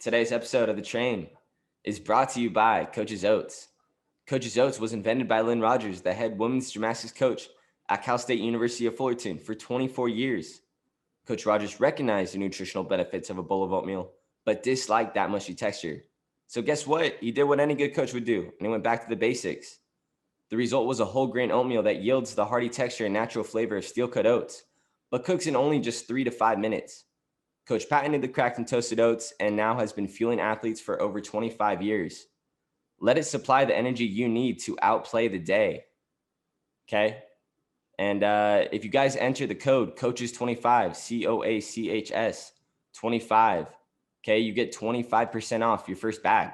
Today's episode of The Train is brought to you by Coach's Oats. Coach's Oats was invented by Lynn Rogers, the head women's gymnastics coach at Cal State University of Fullerton for 24 years. Coach Rogers recognized the nutritional benefits of a bowl of oatmeal, but disliked that mushy texture. So guess what? He did what any good coach would do, and he went back to the basics. The result was a whole grain oatmeal that yields the hearty texture and natural flavor of steel-cut oats, but cooks in only just 3 to 5 minutes. Coach patented the cracked and toasted oats and now has been fueling athletes for over 25 years. Let it supply the energy you need to outplay the day. Okay? And if you guys enter the code COACHES25, COACHS 25, okay, you get 25% off your first bag.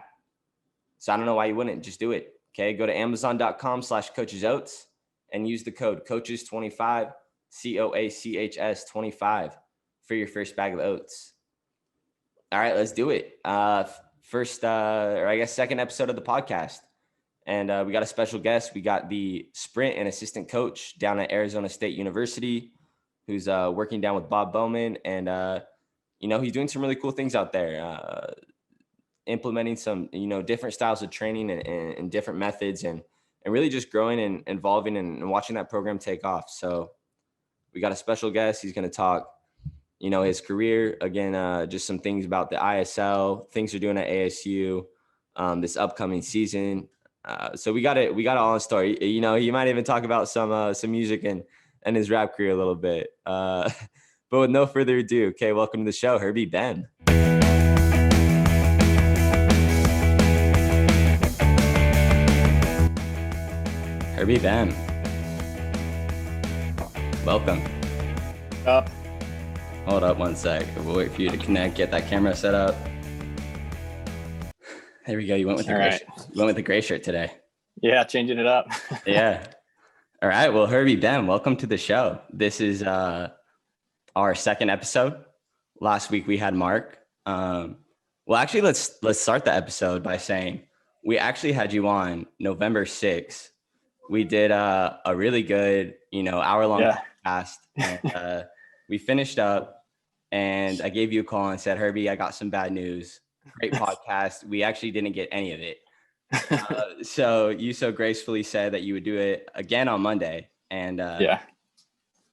So I don't know why you wouldn't. Just do it. Okay, go to amazon.com/coachesoats and use the code COACHES25, COACHS 25 for your first bag of oats. All right, let's do it. Second episode of the podcast. And we got a special guest. We got the sprint and assistant coach down at Arizona State University, who's working down with Bob Bowman. And, he's doing some really cool things out there, implementing some, different styles of training and different methods and really just growing and evolving and watching that program take off. So we got a special guest. He's going to talk, his career, again, just some things about the ISL, things they're doing at ASU, this upcoming season. So we got it all in story. He might even talk about some music and his rap career a little bit. But with no further ado, okay, welcome to the show, Herbie Behm. Herbie Behm. Welcome. Hold up one sec. We'll wait for you to connect, get that camera set up. There we go. You went with the gray shirt today. Yeah, changing it up. Yeah. All right. Well, Herbie Behm, welcome to the show. This is our second episode. Last week we had Mark. Actually, let's start the episode by saying we actually had you on November 6th. We did a really good, hour-long podcast. And, we finished up, and I gave you a call and said, Herbie, I got some bad news. Great podcast. We actually didn't get any of it. So you so gracefully said that you would do it again on Monday. And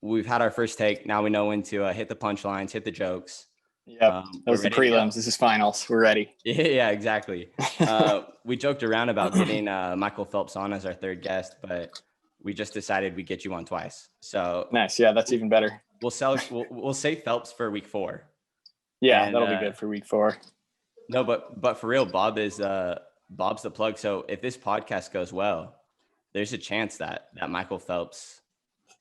we've had our first take. Now we know when to hit the punchlines, hit the jokes. Yeah, those are the prelims. This is finals. We're ready. Yeah, exactly. We joked around about getting Michael Phelps on as our third guest, but we just decided we'd get you on twice. So nice. Yeah, that's even better. We'll save Phelps for week 4. Yeah, and that'll be good for week 4. No, but for real, Bob's the plug. So if this podcast goes well, there's a chance that Michael Phelps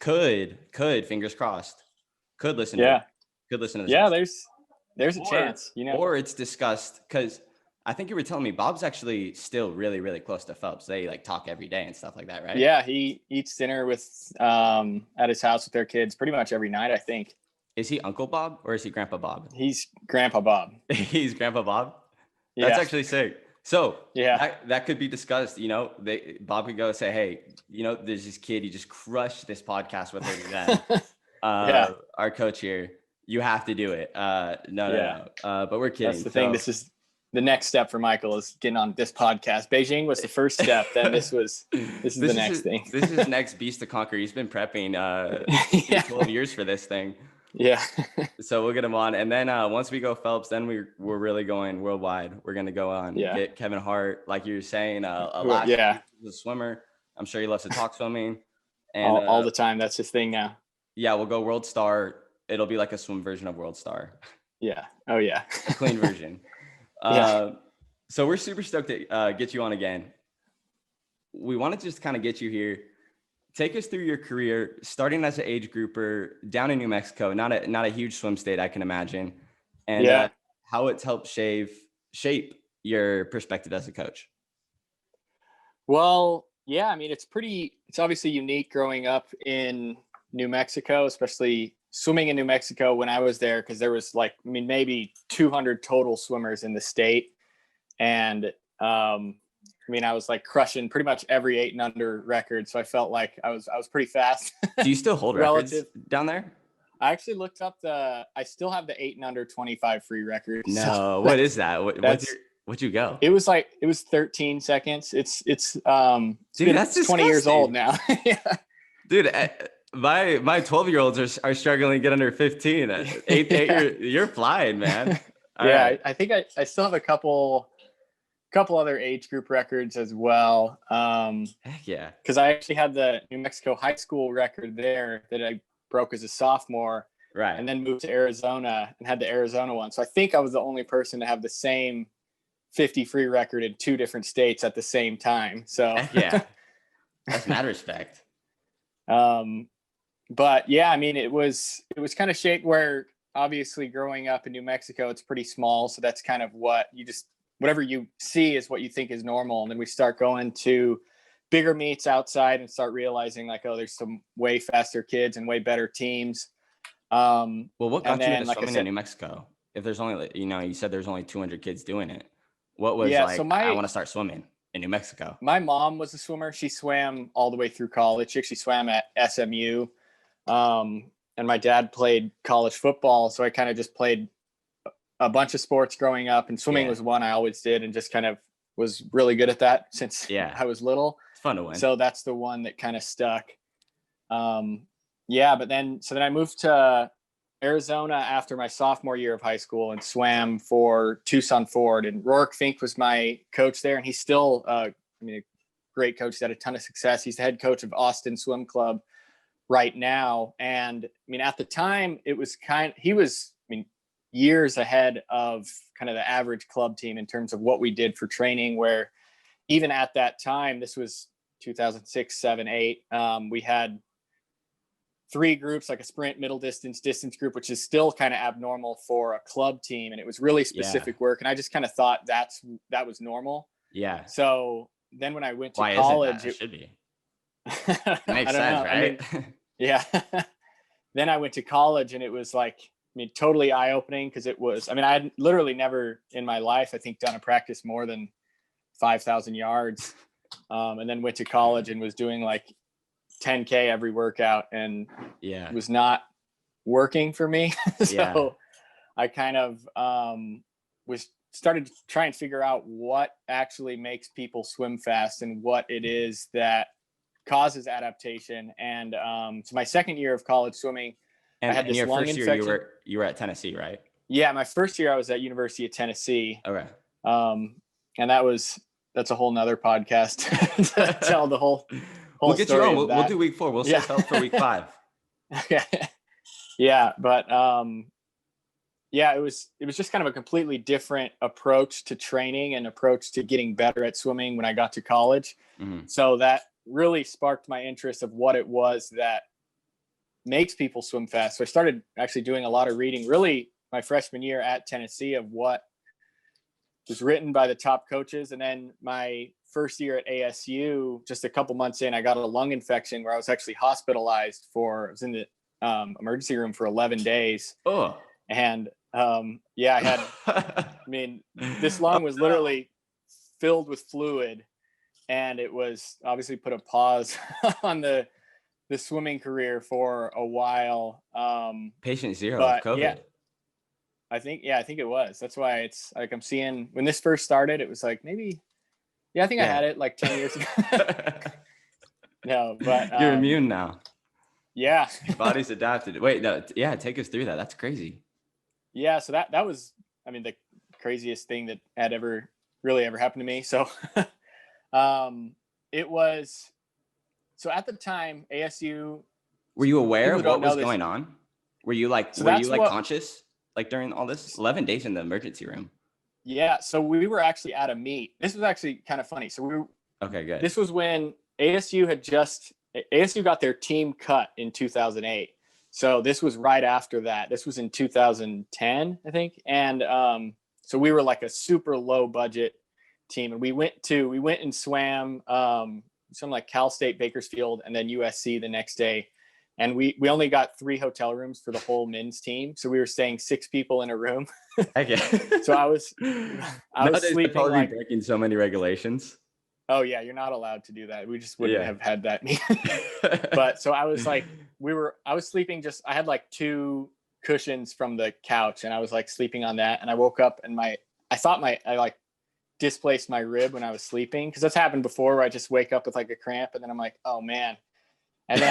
could fingers crossed, could listen to this. Yeah, there's a chance, Or it's discussed, because I think you were telling me Bob's actually still really, really close to Phelps. They talk every day and stuff like that, right? Yeah, he eats dinner with at his house with their kids pretty much every night, I think. Is he Uncle Bob or is he Grandpa Bob? He's Grandpa Bob. He's Grandpa Bob? That's actually sick. So that could be discussed. Bob could go say, hey, there's this kid, he just crushed this podcast with her. Our coach here, you have to do it. No. But we're kidding. That's the thing. This is the next step for Michael, is getting on this podcast. Beijing was the first step. Then this is the next thing. This is next beast to conquer. He's been prepping 12 years for this thing. Yeah. So we'll get him on. And then once we go Phelps, then we're really going worldwide. We're going to go on, get Kevin Hart, like you were saying, a swimmer. I'm sure he loves to talk swimming. And all the time. That's his thing now. Yeah, we'll go World Star. It'll be like a swim version of World Star. Yeah. Oh, yeah. A clean version. So we're super stoked to get you on again. We want to just kind of get you here. Take us through your career, starting as an age grouper down in New Mexico, not a huge swim state, I can imagine, and how it's helped shape your perspective as a coach. Well, yeah, I mean, it's obviously unique growing up in New Mexico, especially swimming in New Mexico when I was there, because there was maybe 200 total swimmers in the state. And I was crushing pretty much every 8 and under record. So I felt like I was pretty fast. Do you still hold records down there? I actually looked up I still have the 8 and under 25 free record. No, So what is that? What'd you go? It was 13 seconds. It's Dude, that's 20 years old disgusting. now. Yeah. Dude, my 12-year-olds are struggling to get under 15. Yeah. You're flying, man. All Yeah, right. I think I still have a couple other age group records as well. Heck yeah. Because I actually had the New Mexico high school record there that I broke as a sophomore, Right. and then moved to Arizona and had the Arizona one. So I think I was the only person to have the same 50 free record in 2 different states at the same time. So Heck yeah. That's mad respect. But yeah, I mean, it was kind of shaped where obviously growing up in New Mexico, it's pretty small. So that's kind of whatever you see is what you think is normal. And then we start going to bigger meets outside and start realizing like, oh, there's some way faster kids and way better teams. Well, what got you into like swimming in New Mexico? If there's only, you said there's only 200 kids doing it. What was I want to start swimming in New Mexico? My mom was a swimmer. She swam all the way through college. She actually swam at SMU. And my dad played college football. So I kind of just played a bunch of sports growing up, and swimming was one I always did and just kind of was really good at that since I was little. It's fun to win. So that's the one that kind of stuck. But then I moved to Arizona after my sophomore year of high school and swam for Tucson Ford, and Rourke Fink was my coach there. And he's still, a great coach. He's had a ton of success. He's the head coach of Austin Swim Club right now. And I mean, at the time he was years ahead of kind of the average club team in terms of what we did for training, where even at that time, this was 2006, 7, 8, we had 3 groups, like a sprint, middle distance group, which is still kind of abnormal for a club team. And it was really specific work. And I just kind of thought that was normal. Yeah. So then when I went to Why college, it should be. Makes sense, right? Yeah. Then I went to college, and it was like, totally eye-opening, because it was, I had literally never in my life, I think, done a practice more than 5,000 yards. And then went to college and was doing like 10K every workout, and it was not working for me. So I kind of started to try and figure out what actually makes people swim fast and what it is that causes adaptation. And so my second year of college swimming, I had this your lung first infection. year you were at Tennessee, right? Yeah, my first year I was at University of Tennessee. Okay. And that's a whole nother podcast to tell the whole we'll get story you on. We'll do week 4. We'll set up for week 5. Okay. Yeah, but it was just kind of a completely different approach to training and approach to getting better at swimming when I got to college. Mm-hmm. So that really sparked my interest of what it was that makes people swim fast. So I started actually doing a lot of reading, really my freshman year at Tennessee, of what was written by the top coaches. And then my first year at ASU, just a couple months in, I got a lung infection where I was actually hospitalized I was in the emergency room for 11 days. Oh. And I had, this lung was literally filled with fluid, and it was obviously put a pause on the swimming career for a while. Patient 0 of COVID. Yeah, I think it was. That's why it's like, I'm seeing when this first started, it was like maybe, I think I had it like 10 years ago. No, but you're immune now. Yeah. Your body's adapted. Wait, no, take us through that. That's crazy. Yeah, so that was, the craziest thing that had ever happened to me. So it was, so at the time, ASU. Were you aware of what was going on? Were you conscious like during all this? 11 days in the emergency room. Yeah, so we were actually at a meet. This was actually kind of funny. So okay, good. This was when ASU got their team cut in 2008. So this was right after that. This was in 2010, I think. And so we were like a super low budget team, and we went and swam some like Cal State Bakersfield and then USC the next day. And we only got 3 hotel rooms for the whole men's team. So we were staying 6 people in a room. Okay. So I was sleeping, probably breaking so many regulations. Oh yeah, you're not allowed to do that. We just wouldn't Yeah. have had that meeting. But so I was like, I was sleeping I had like 2 cushions from the couch, and I was like sleeping on that. And I woke up and I thought I like displaced my rib when I was sleeping. Cause that's happened before where I just wake up with like a cramp, and then I'm like, oh man. And then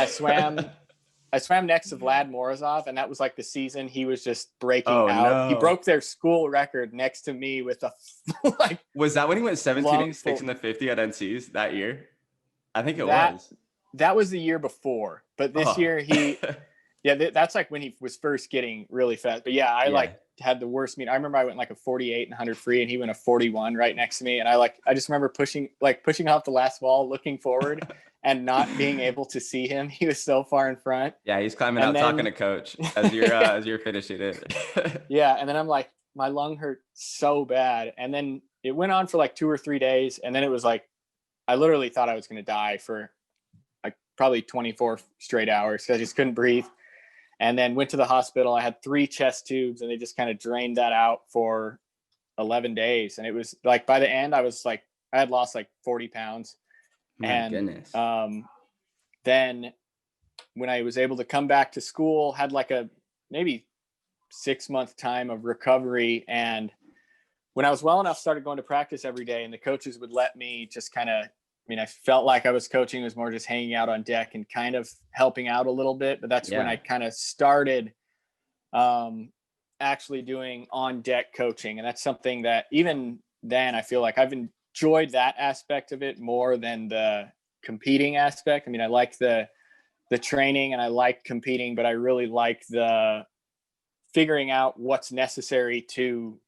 I swam next to Vlad Morozov, and that was like the season he was just breaking Oh out. He no. broke their school record next to me with a like Was that when he went 17.86 lung in the 50 at NC's that year? I think it that was. that was the year before, but this Oh. year that's like when he was first getting really fast. But yeah, I Yeah. like had the worst meet. I remember I went like a 48 and 100 free, and he went a 41 right next to me. And I just remember pushing off the last wall, looking forward and not being able to see him. He was so far in front. Yeah, he's climbing And out then talking to coach as you're finishing it. yeah, and then I'm like, my lung hurt so bad. And then it went on for like 2 or 3 days, and then it was like I literally thought I was going to die for like probably 24 straight hours because I just couldn't breathe. And then went to the hospital. I had 3 chest tubes, and they just kind of drained that out for 11 days. And it was like by the end, I had lost like 40 pounds. My And goodness. then when I was able to come back to school, had like a maybe 6-month time of recovery. And when I was well enough, started going to practice every day, and the coaches would let me just kind of, I felt like I was coaching. It was more just hanging out on deck and kind of helping out a little bit. But that's when I kind of started actually doing on deck coaching. And that's something that even then I feel like I've enjoyed that aspect of it more than the competing aspect. I like the training and I like competing, but I really like the figuring out what's necessary to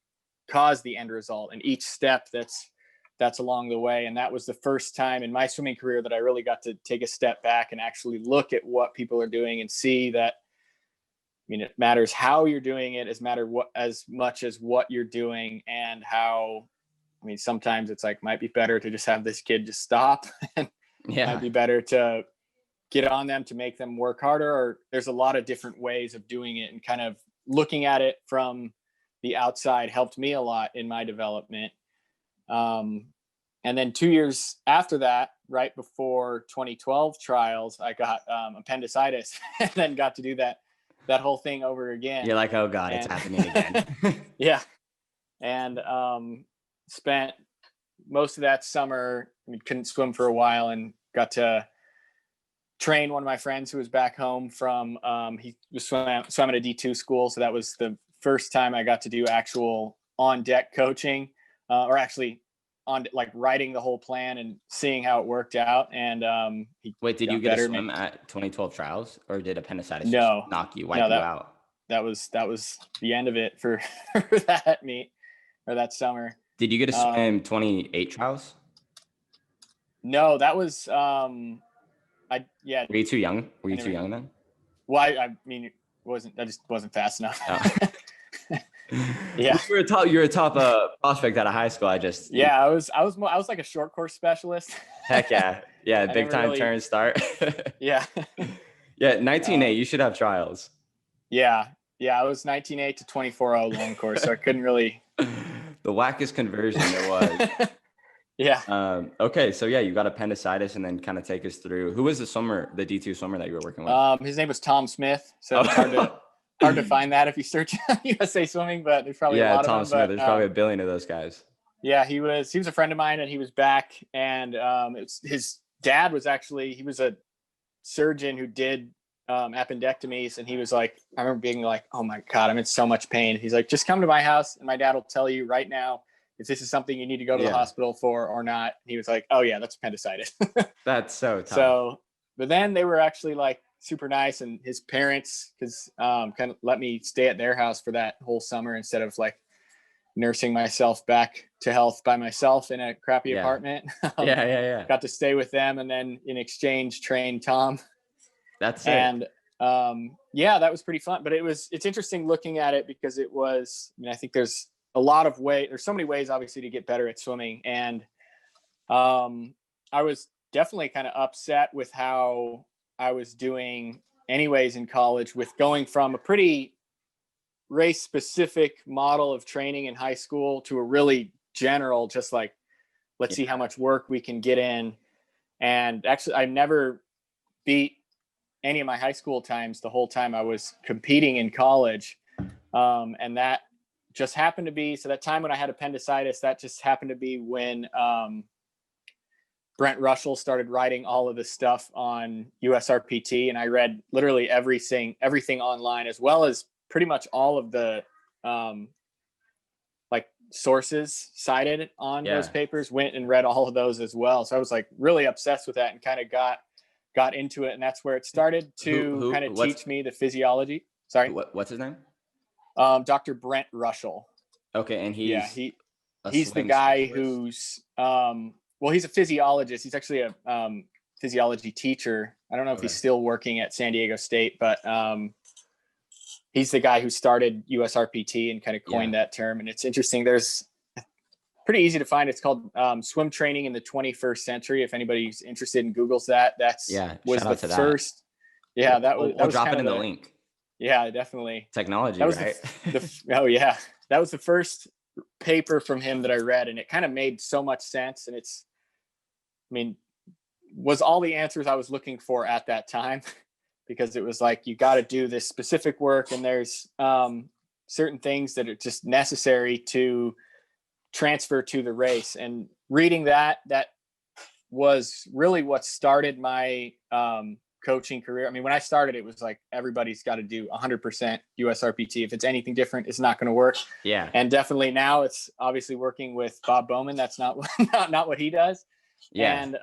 cause the end result and each step that's along the way. And that was the first time in my swimming career that I really got to take a step back and actually look at what people are doing and see that, it matters how you're doing it as much as what you're doing, and how, sometimes it's like, might be better to just have this kid just stop and might be better to get on them to make them work harder. Or there's a lot of different ways of doing it, and kind of looking at it from the outside helped me a lot in my development. And then 2 years after that, right before 2012 trials, I got appendicitis and then got to do that whole thing over again. You're like, oh God, it's happening again. Yeah. And spent most of that summer, couldn't swim for a while, and got to train one of my friends who was back home from, he was swimming at a D2 school. So that was the first time I got to do actual on deck coaching, or actually on like writing the whole plan and seeing how it worked out. And wait, did you get to swim at 2012 trials, or did appendicitis wipe you out? That was the end of it for that meet or that summer. Did you get to swim 28 trials? No, that was Were you too young? Were you too young then? Well, I just wasn't fast enough. Oh. Yeah, you're a top prospect out of high school. I was like a short course specialist. Heck yeah, big time turn start. Yeah, 19.8. You should have trials. Yeah, I was 19.8 to 24.0 long course, so I couldn't really. The wackest conversion there was. Yeah. Okay, so you got appendicitis, and then kind of take us through. Who was the D2 swimmer that you were working with? His name was Tom Smith. So it's hard to find that if you search USA Swimming, but there's probably a lot of them. Tom Smith. There's probably a billion of those guys. Yeah, he was a friend of mine, and he was back, and his dad was he was a surgeon who did appendectomies, and he was like, I remember being like, oh my God, I'm in so much pain. He's like, just come to my house, and my dad will tell you right now if this is something you need to go to the hospital for or not. He was like, oh yeah, that's appendicitis. That's so tough. So, but then they were actually like super nice, and his parents, because kind of let me stay at their house for that whole summer instead of like nursing myself back to health by myself in a crappy apartment. Got to stay with them, and then in exchange train Tom. That's it. And that was pretty fun. But it's interesting looking at it, because it was, I think there's so many ways obviously to get better at swimming. And I was definitely kind of upset with how I was doing anyways in college, with going from a pretty race specific model of training in high school to a really general, just like Let's see how much work we can get in. And actually, I never beat any of my high school times the whole time I was competing in college. And that just happened to be, so that time when I had appendicitis, that just happened to be when Brent Russell started writing all of this stuff on USRPT, and I read literally everything online, as well as pretty much all of the like sources cited on those papers. Went and read all of those as well. So I was like really obsessed with that and kind of got into it, and that's where it started to kind of teach me the physiology. Sorry, what's his name? Dr. Brent Russell. Okay, and he's the guy who's well, he's a physiologist. He's actually a physiology teacher. I don't know if he's still working at San Diego State, but he's the guy who started USRPT and kind of coined that term. And it's interesting. There's pretty easy to find. It's called Swim Training in the 21st Century. If anybody's interested in Googles that, was the first. Yeah, we'll drop it in the link. Yeah, definitely. Technology, right? That was the first paper from him that I read, and it kind of made so much sense. And was all the answers I was looking for at that time, because it was like, you got to do this specific work, and there's certain things that are just necessary to transfer to the race. And reading that was really what started my coaching career. I mean, when I started, it was like, everybody's got to do 100% USRPT. If it's anything different, it's not going to work. Yeah. And definitely now it's obviously working with Bob Bowman. That's not what he does. Yeah. And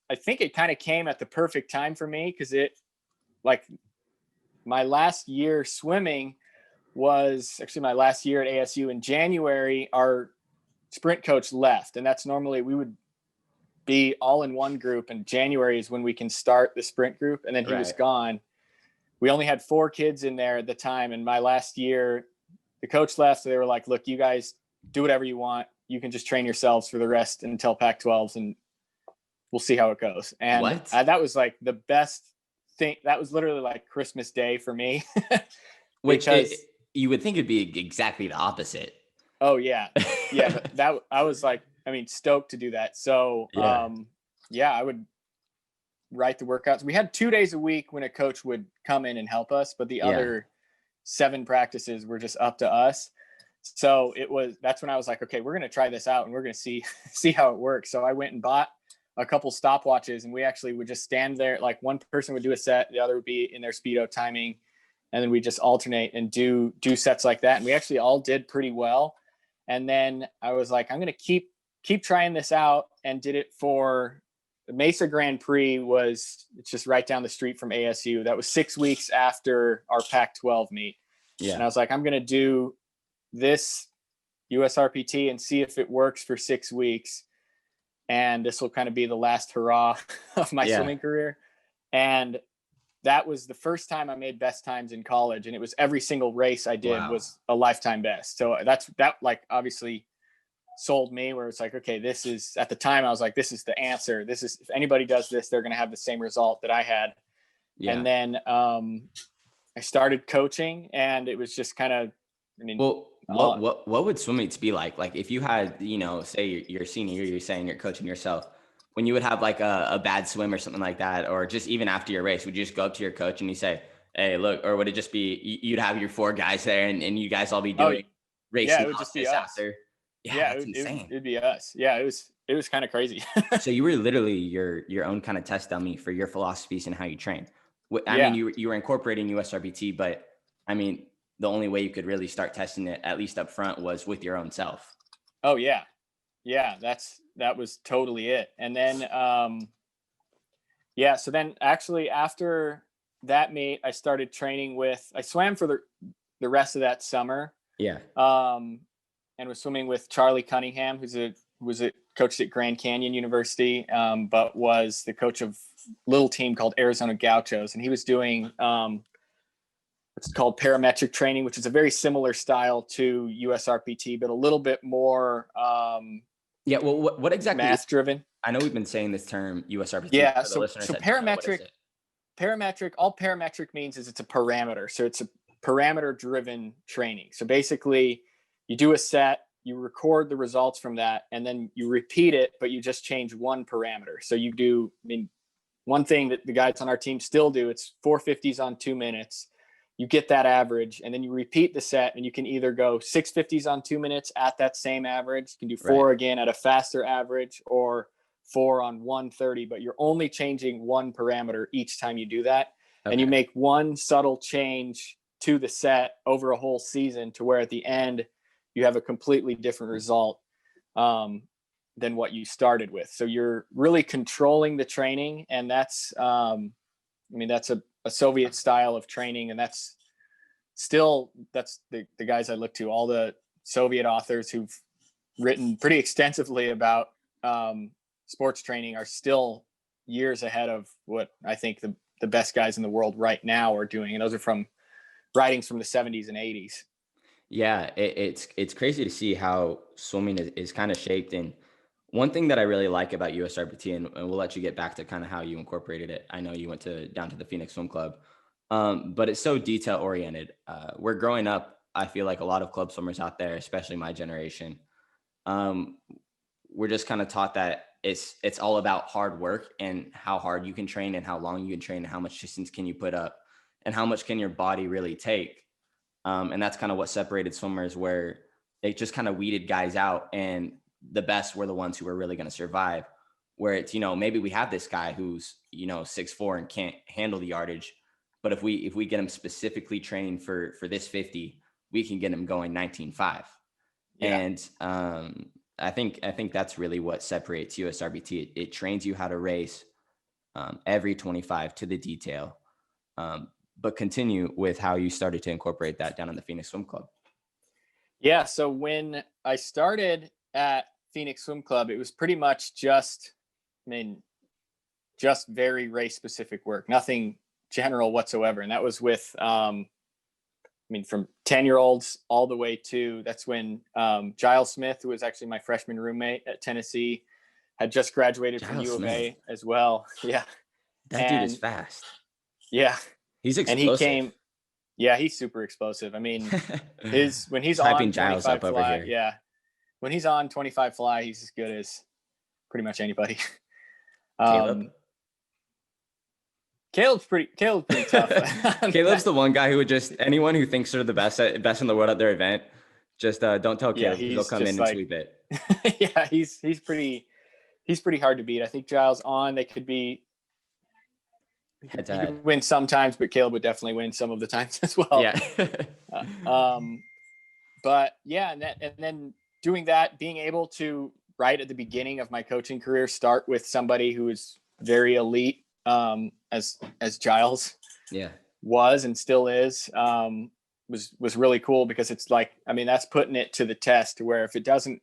I think it kind of came at the perfect time for me, because it, like, my last year swimming was actually my last year at ASU. In January, our sprint coach left, and that's normally we would be all in one group, and January is when we can start the sprint group. And then he was gone. We only had 4 kids in there at the time. And my last year, the coach left. So they were like, look, you guys do whatever you want. You can just train yourselves for the rest until Pac-12s, and we'll see how it goes. And that was like the best thing. That was literally like Christmas Day for me. Which you would think it'd be exactly the opposite. Oh yeah. Yeah. That I was like, stoked to do that. So, I would write the workouts. We had 2 days a week when a coach would come in and help us, but the other 7 practices were just up to us. So that's when I was like, okay, we're going to try this out, and we're going to see how it works. So I went and bought a couple stopwatches, and we actually would just stand there. Like, one person would do a set, the other would be in their speedo timing, and then we just alternate and do sets like that. And we actually all did pretty well. And then I was like, I'm going to keep trying this out, and did it for the Mesa Grand Prix. It's just right down the street from ASU. That was 6 weeks after our Pac-12 meet. Yeah. And I was like, I'm going to do this USRPT and see if it works for 6 weeks. And this will kind of be the last hurrah of my swimming career. And that was the first time I made best times in college. And it was every single race I did was a lifetime best. So that like obviously sold me, where it's like, okay, this is, at the time I was like, this is the answer. This is, if anybody does this, they're going to have the same result that I had. Yeah. And then I started coaching, and it was just kind of, what would swim meets be like? Like, if you had, say your senior year, you're saying you're coaching yourself, when you would have like a bad swim or something like that, or just even after your race, would you just go up to your coach and you say, hey, look, or would it just be, you'd have your 4 guys there, and you guys all be doing race? Yeah, it would just be us. After. Yeah, that's insane. It'd be us. Yeah, it was kind of crazy. So you were literally your own kind of test dummy for your philosophies and how you train. I mean, you were incorporating USRPT, but I mean, the only way you could really start testing it, at least up front, was with your own self. Oh yeah. Yeah. That was totally it. And then, so then actually after that meet, I started training I swam for the rest of that summer. Yeah. And was swimming with Charlie Cunningham, who's coached at Grand Canyon University, but was the coach of a little team called Arizona Gauchos. And he was doing, what's called parametric training, which is a very similar style to USRPT, but a little bit more well, what exactly math driven? I know we've been saying this term USRPT. Yeah, so parametric, all parametric means is it's a parameter. So it's a parameter driven training. So basically you do a set, you record the results from that, and then you repeat it, but you just change one parameter. So you do, I mean, one thing that the guys on our team still do, it's 450s on 2 minutes. You get that average, and then you repeat the set, and you can either go 650s on 2 minutes at that same average. You can do 4 again at a faster average, or 4 on 130, but you're only changing one parameter each time you do that. Okay. And you make one subtle change to the set over a whole season to where at the end you have a completely different result than what you started with. So you're really controlling the training, and that's, that's a Soviet style of training, and that's the guys I look to. All the Soviet authors who've written pretty extensively about sports training are still years ahead of what I think the best guys in the world right now are doing. And those are from writings from the 70s and 80s. Yeah, it's crazy to see how swimming is kind of shaped. And one thing that I really like about USRPT, and we'll let you get back to kind of how you incorporated it. I know you went down to the Phoenix Swim Club, but it's so detail oriented. We're growing up, I feel like a lot of club swimmers out there, especially my generation, we're just kind of taught that it's all about hard work and how hard you can train and how long you can train and how much distance can you put up and how much can your body really take. And that's kind of what separated swimmers, where they just kind of weeded guys out, and the best were the ones who were really going to survive. Where it's, maybe we have this guy who's, 6'4" and can't handle the yardage, but if we get him specifically trained for this 50, we can get him going 19.5. Yeah. And I think that's really what separates USRBT. It trains you how to race every 25 to the detail. But continue with how you started to incorporate that down in the Phoenix Swim Club. Yeah. So when I started at Phoenix Swim Club, it was pretty much just very race specific work, nothing general whatsoever. And that was with, from 10-year-olds all the way to, that's when Giles Smith, who was actually my freshman roommate at Tennessee, had just graduated from U of A as well. Yeah. That dude is fast. Yeah. He's explosive. And he came, he's super explosive. I mean, when he's on 25 fly, when he's on 25 fly, he's as good as pretty much anybody. Caleb's pretty tough. Caleb's the one guy who would just, anyone who thinks they're the best in the world at their event, just don't tell Caleb. He'll come in and sweep it. Yeah, he's pretty hard to beat. I think Giles they could be. He could win sometimes, but Caleb would definitely win some of the times as well. Yeah. But yeah, and then doing that, being able to right at the beginning of my coaching career start with somebody who is very elite, as Giles was and still is, was really cool, because it's like, that's putting it to the test, where if it doesn't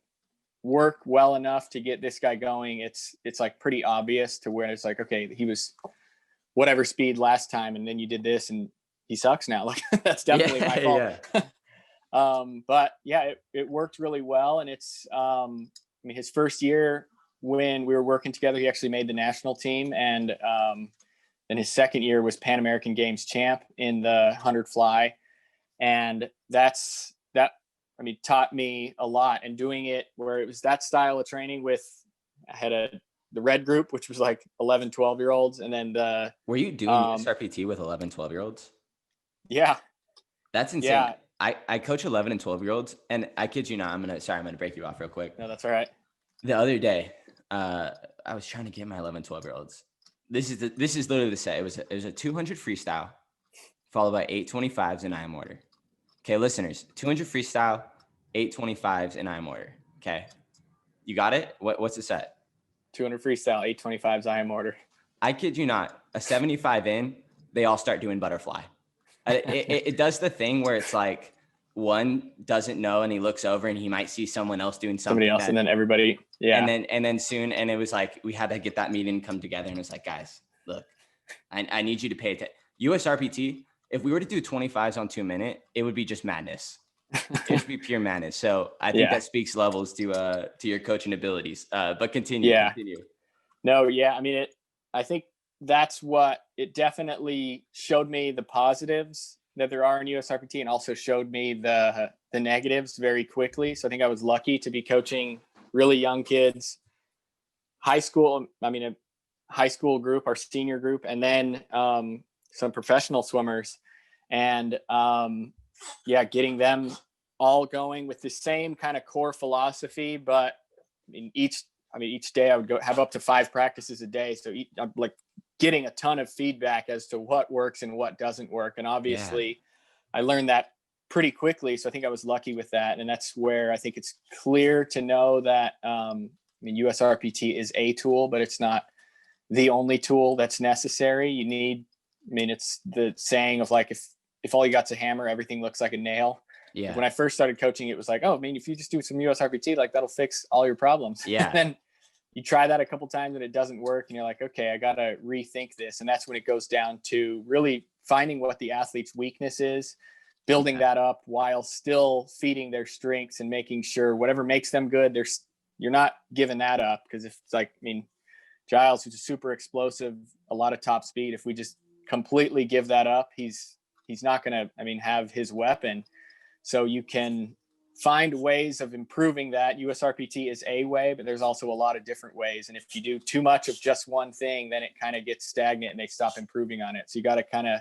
work well enough to get this guy going, it's like pretty obvious, to where it's like, okay, he was whatever speed last time, and then you did this and he sucks now. Like, that's definitely my fault. Yeah. But yeah, it worked really well. And it's, his first year when we were working together, he actually made the national team. And then his second year was Pan American Games champ in the 100 fly. And that taught me a lot, and doing it where it was that style of training with, I had the red group, which was like 11, 12-year-olds. And then were you doing SRPT with 11, 12-year-olds? Yeah. That's insane. Yeah. I coach 11 and 12-year-olds, and I kid you not, I'm going to break you off real quick. No, that's all right. The other day, I was trying to get my 11, 12-year-olds. This is literally the set. It was a 200 freestyle followed by 825s in IM order. Okay, listeners, 200 freestyle, 825s in IM order. Okay. You got it? What's the set? 200 freestyle, 825s IM order. I kid you not, a 75 in, they all start doing butterfly. It does the thing where it's like one doesn't know, and he looks over and he might see someone else doing something. Somebody else, and then everybody. Yeah. And then soon, and it was like, we had to get that meeting come together, and it's like, guys, look, I need you to pay attention. USRPT, if we were to do 25s on 2 minute, it would be just madness. It would be pure madness. So I think that speaks levels to your coaching abilities. But continue. Yeah. Continue. No, yeah. I think that's what it definitely showed me, the positives that there are in USRPT, and also showed me the negatives very quickly. So I think I was lucky to be coaching really young kids, high school group, our senior group, and then some professional swimmers, and getting them all going with the same kind of core philosophy. But each day I would go have up to 5 practices a day. So I'm like getting a ton of feedback as to what works and what doesn't work. And obviously I learned that pretty quickly. So I think I was lucky with that. And that's where I think it's clear to know that, USRPT is a tool, but it's not the only tool that's necessary. You need, it's the saying of like, if all you got's a hammer, everything looks like a nail. Yeah. When I first started coaching, it was like, if you just do some USRPT, like that'll fix all your problems. Yeah. And then you try that a couple times and it doesn't work. And you're like, okay, I got to rethink this. And that's when it goes down to really finding what the athlete's weakness is, building that up while still feeding their strengths and making sure whatever makes them good, you're not giving that up. Because if it's like, Giles, who's super explosive, a lot of top speed, if we just completely give that up, he's not going to, have his weapon. So you can find ways of improving that. USRPT is a way, but there's also a lot of different ways. And if you do too much of just one thing, then it kind of gets stagnant and they stop improving on it. So you got to kind of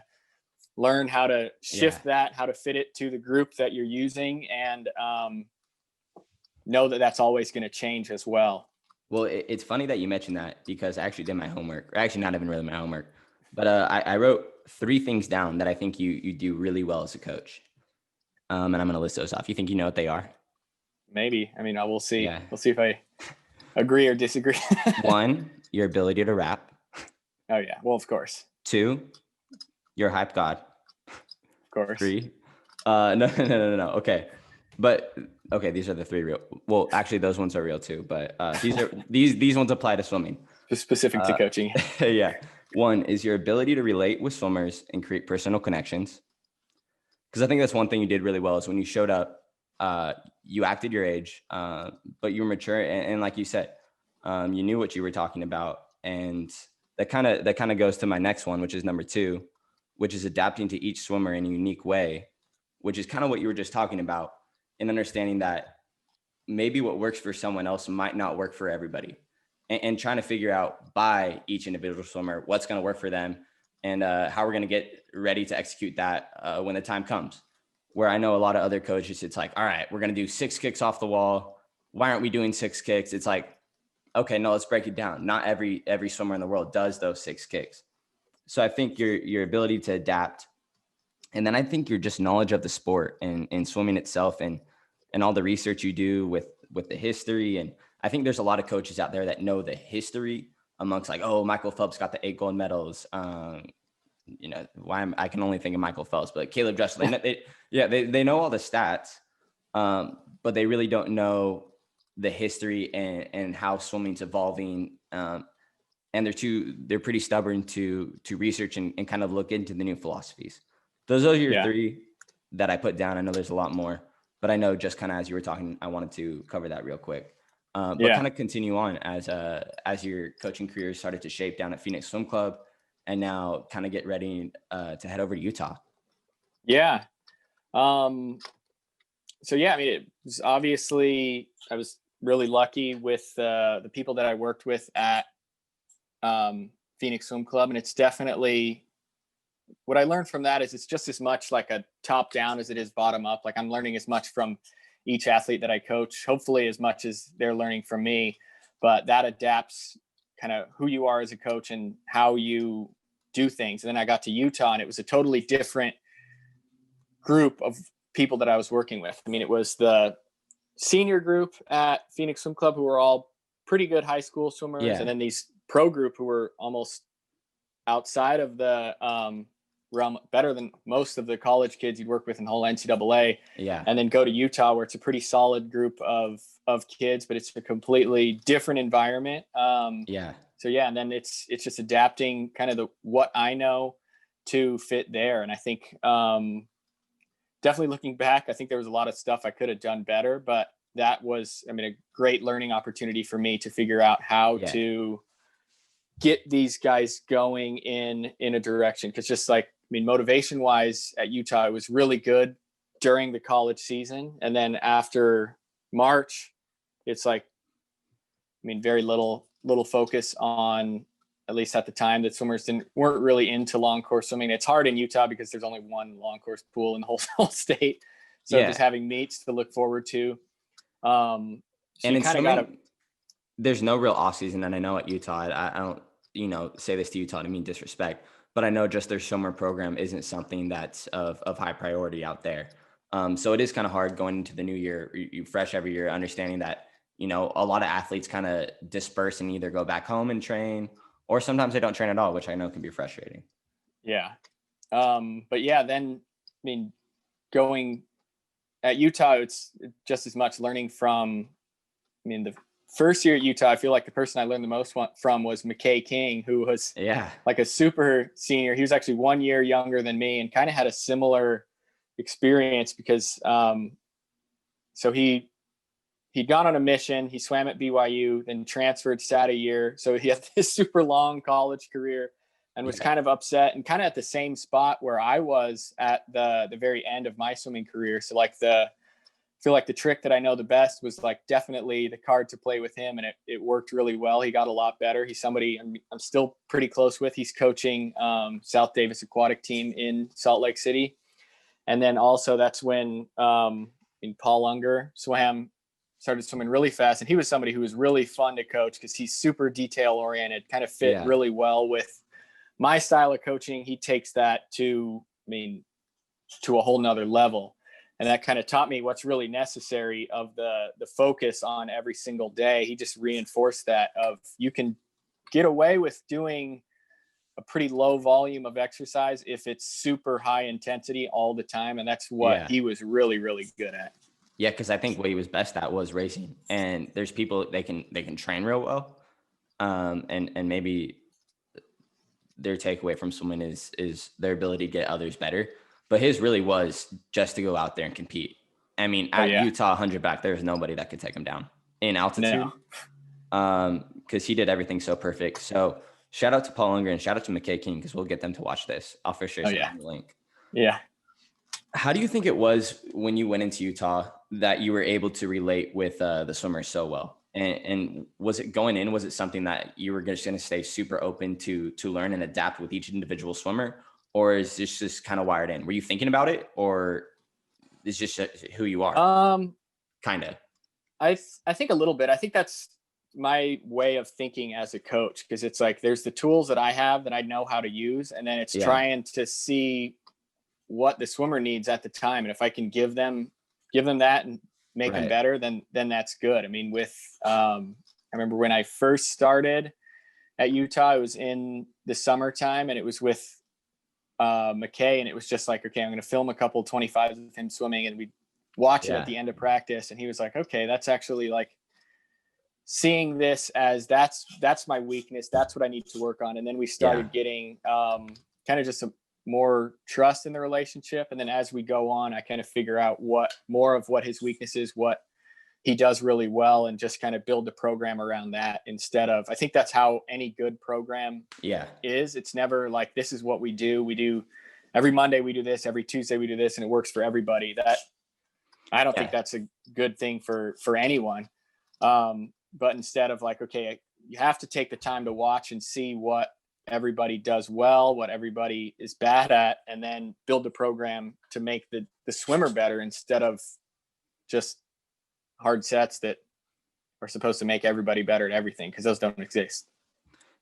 learn how to shift that, how to fit it to the group that you're using, and know that that's always going to change as well. Well, it's funny that you mentioned that, because I actually did my homework, or actually not even really my homework, but I wrote 3 things down that I think you do really well as a coach. And I'm going to list those off. You think you know what they are? Maybe. We'll see. Yeah. We'll see if I agree or disagree. 1, your ability to rap. Oh yeah. Well, of course. 2, your hype god. Of course. 3. No. Okay. But okay, these are the 3 real. Well, actually those ones are real too, but these ones apply to swimming. Just specific to coaching. Yeah. 1 is your ability to relate with swimmers and create personal connections. Because I think that's one thing you did really well, is when you showed up, you acted your age, but you were mature. And like you said, you knew what you were talking about. And that kind of goes to my next one, which is number 2, which is adapting to each swimmer in a unique way, which is kind of what you were just talking about, and understanding that maybe what works for someone else might not work for everybody, and trying to figure out by each individual swimmer what's going to work for them, and how we're going to get ready to execute that when the time comes. Where I know a lot of other coaches, it's like, all right, we're going to do 6 kicks off the wall. Why aren't we doing 6 kicks? It's like, okay, no, let's break it down. Not every swimmer in the world does those 6 kicks. So I think your ability to adapt, and then I think your just knowledge of the sport and swimming itself, and all the research you do with the history. And I think there's a lot of coaches out there that know the history amongst, like, oh, Michael Phelps got the 8 gold medals. I can only think of Michael Phelps, but Caleb Dressel, they know all the stats, but they really don't know the history and how swimming's evolving. And they're pretty stubborn to research and kind of look into the new philosophies. Those are your 3 that I put down. I know there's a lot more, but I know just kind of as you were talking, I wanted to cover that real quick. But kind of continue on as your coaching career started to shape down at Phoenix Swim Club, and now kind of get ready to head over to Utah. Yeah. It was obviously, I was really lucky with the people that I worked with at Phoenix Swim Club. And it's definitely, what I learned from that is it's just as much like a top down as it is bottom up. Like I'm learning as much from each athlete that I coach, hopefully as much as they're learning from me, but that adapts kind of who you are as a coach and how you do things. And then I got to Utah and it was a totally different group of people that I was working with. It was the senior group at Phoenix Swim Club who were all pretty good high school swimmers. Yeah. And then these pro group who were almost outside of the realm, better than most of the college kids you'd work with in the whole NCAA. Yeah. And then go to Utah where it's a pretty solid group of kids, but it's a completely different environment. So and then it's just adapting kind of what I know to fit there. And I think definitely looking back, I think there was a lot of stuff I could have done better, but that was, a great learning opportunity for me to figure out how to get these guys going in a direction. Cause just like mean, motivation wise at Utah, it was really good during the college season. And then after March, it's like, I mean, very little focus on, at least at the time, that swimmers weren't really into long course swimming. It's hard in Utah because there's only one long course pool in the whole state. So Yeah. just having meets to look forward to. So And you in kind of swimming, got to, there's no real off season. And I know at Utah, I don't, say this to Utah to mean disrespect, but I know just their summer program isn't something that's of high priority out there. So it is kind of hard going into the new year, you fresh every year, understanding that, a lot of athletes kind of disperse and either go back home and train, or sometimes they don't train at all, which I know can be frustrating. yeah. But yeah, then, I mean, going at Utah, it's just as much learning from, I mean, the first year at Utah, I feel like the person I learned the most from was McKay King, who was like a super senior. He was actually 1 year younger than me and kind of had a similar experience because, so he'd gone on a mission. He swam at BYU, then transferred, sat a year. So he had this super long college career and was kind of upset and kind of at the same spot where I was at the very end of my swimming career. So like I feel like the trick that I know the best was like definitely the card to play with him. And it worked really well. He got a lot better. He's somebody I'm still pretty close with. He's coaching South Davis aquatic team in Salt Lake City. And then also that's when Paul Unger started swimming really fast. And he was somebody who was really fun to coach because he's super detail oriented, kind of fit really well with my style of coaching. He takes that to a whole nother level. And that kind of taught me what's really necessary of the focus on every single day. He just reinforced that of you can get away with doing a pretty low volume of exercise if it's super high intensity all the time. And that's what he was really, really good at. Yeah, because I think what he was best at was racing. And there's people they can train real well, and maybe their takeaway from swimming is their ability to get others better. But his really was just to go out there and compete. I mean, at Utah 100 back, there's nobody that could take him down in altitude, because he did everything so perfect. So shout out to Paul Unger and shout out to McKay King, because we'll get them to watch this. I'll for sure send the link. Yeah. How do you think it was when you went into Utah that you were able to relate with the swimmers so well? And was it going in, was it something that you were just going to stay super open to learn and adapt with each individual swimmer? Or is this just kind of wired in? Were you thinking about it, or is just who you are? Kind of. I think a little bit. I think that's my way of thinking as a coach, because it's like there's the tools that I have that I know how to use, and then it's trying to see what the swimmer needs at the time, and if I can give them that and make them better, then that's good. I mean, I remember when I first started at Utah, it was in the summertime, and it was with McKay, and it was just like, okay, I'm going to film a couple 25s of him swimming, and we'd watch it at the end of practice. And he was like, okay, that's actually like seeing this as that's my weakness. That's what I need to work on. And then we started getting kind of just some more trust in the relationship. And then as we go on, I kind of figure out more of what his weakness is, what he does really well, and just kind of build the program around that instead of, I think that's how any good program is. It's never like, this is what we do. Every Monday we do this, every Tuesday we do this, and it works for everybody. That I don't think that's a good thing for anyone. But instead of like, okay, you have to take the time to watch and see what everybody does well, what everybody is bad at, and then build the program to make the swimmer better instead of just hard sets that are supposed to make everybody better at everything, because those don't exist.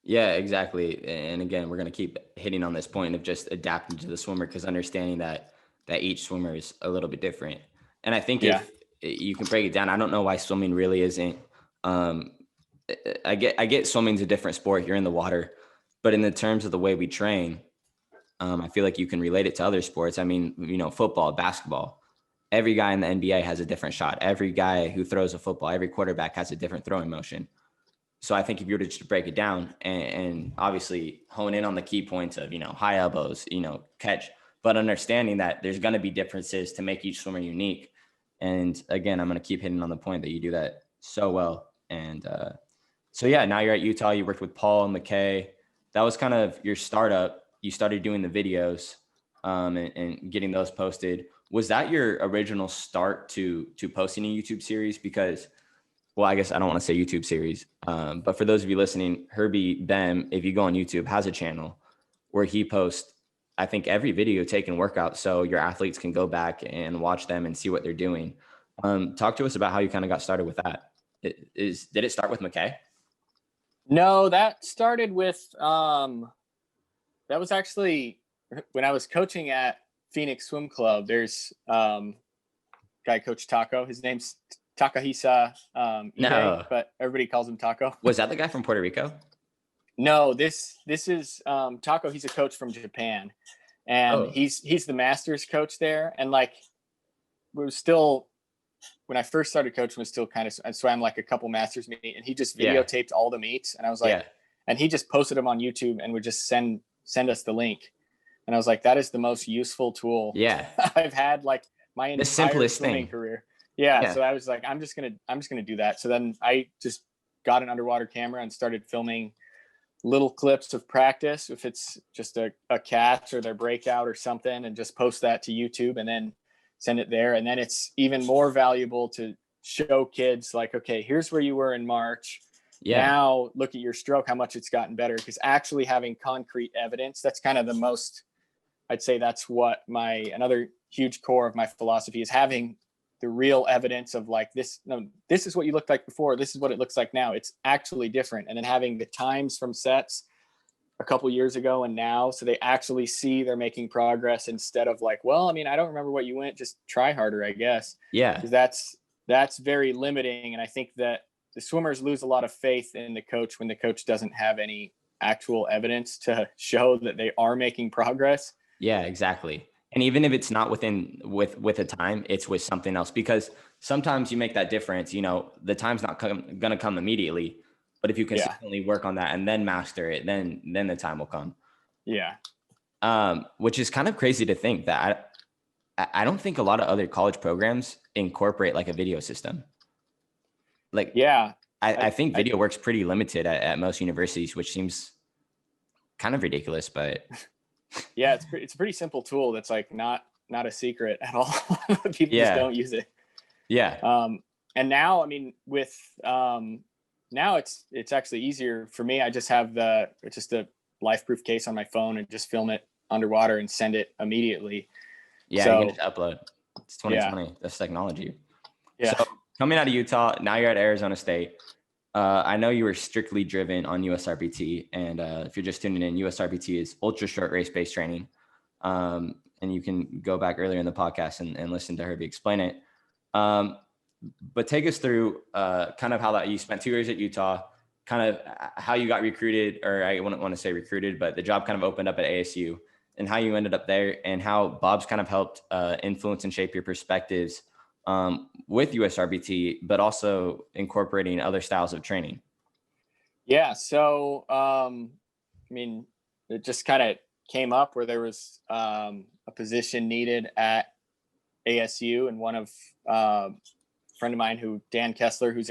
Yeah, exactly. And again, we're going to keep hitting on this point of just adapting to the swimmer, because understanding that each swimmer is a little bit different. And I think if you can break it down, I don't know why swimming really isn't, I get swimming's a different sport. You're in the water, but in the terms of the way we train, I feel like you can relate it to other sports. I mean, football, basketball, every guy in the NBA has a different shot. Every guy who throws a football, every quarterback has a different throwing motion. So I think if you were to just break it down and obviously hone in on the key points of, high elbows, catch, but understanding that there's going to be differences to make each swimmer unique. And again, I'm going to keep hitting on the point that you do that so well. And so, now you're at Utah. You worked with Paul and McKay. That was kind of your startup. You started doing the videos. and getting those posted. Was that your original start to posting a YouTube series? Because, well, I guess I don't want to say YouTube series, but for those of you listening, Herbie Behm, if you go on YouTube, has a channel where he posts, I think, every video taken workout, so your athletes can go back and watch them and see what they're doing. Talk to us about how you kind of got started with that. Did it start with McKay? No, that started with that was actually when I was coaching at Phoenix Swim Club. There's guy Coach Taco. His name's Takahisa Ide, No. but everybody calls him Taco. Was that the guy from Puerto Rico? No, this is Taco. He's a coach from Japan, and he's the masters coach there. And like, we were still, when I first started coaching, was still kind of, I swam like a couple masters meet, and he just videotaped all the meets, and I was like, and he just posted them on YouTube and would just send us the link, and I was like, that is the most useful tool I've had like my entire swimming career. So I was like, I'm just gonna do that. So then I just got an underwater camera and started filming little clips of practice, if it's just a catch or their breakout or something, and just post that to YouTube and then send it there. And then it's even more valuable to show kids like, okay, here's where you were in March. Now look at your stroke, how much it's gotten better. Because actually having concrete evidence, that's kind of the most, I'd say that's what another huge core of my philosophy is, having the real evidence of like, this is what you looked like before, this is what it looks like now, it's actually different. And then having the times from sets a couple years ago and now, so they actually see they're making progress, instead of like, well, I mean, I don't remember what you went, just try harder, I guess. Because that's very limiting. And I think that the swimmers lose a lot of faith in the coach when the coach doesn't have any actual evidence to show that they are making progress. Yeah, exactly. And even if it's not with a time, it's with something else, because sometimes you make that difference, the time's not going to come immediately, but if you consistently work on that and then master it, then the time will come. Yeah. Which is kind of crazy to think that I don't think a lot of other college programs incorporate like a video system. Like, I think video works pretty limited at most universities, which seems kind of ridiculous, but it's a pretty simple tool that's like not a secret at all. People just don't use it. And now, I mean, with now it's actually easier for me. I just have just a life proof case on my phone and just film it underwater and send it immediately. You can just upload. It's 2020. That's technology. So coming out of Utah, now you're at Arizona State. I know you were strictly driven on USRPT, and if you're just tuning in, USRPT is ultra short race-based training. And you can go back earlier in the podcast and listen to Herbie explain it. But take us through kind of how you spent 2 years at Utah, kind of how you got recruited, or I wouldn't want to say recruited, but the job kind of opened up at ASU, and how you ended up there, and how Bob's kind of helped influence and shape your perspectives with USRPT, but also incorporating other styles of training. So, I mean, it just kind of came up where there was a position needed at ASU, and one of a friend of mine, Dan Kessler, who was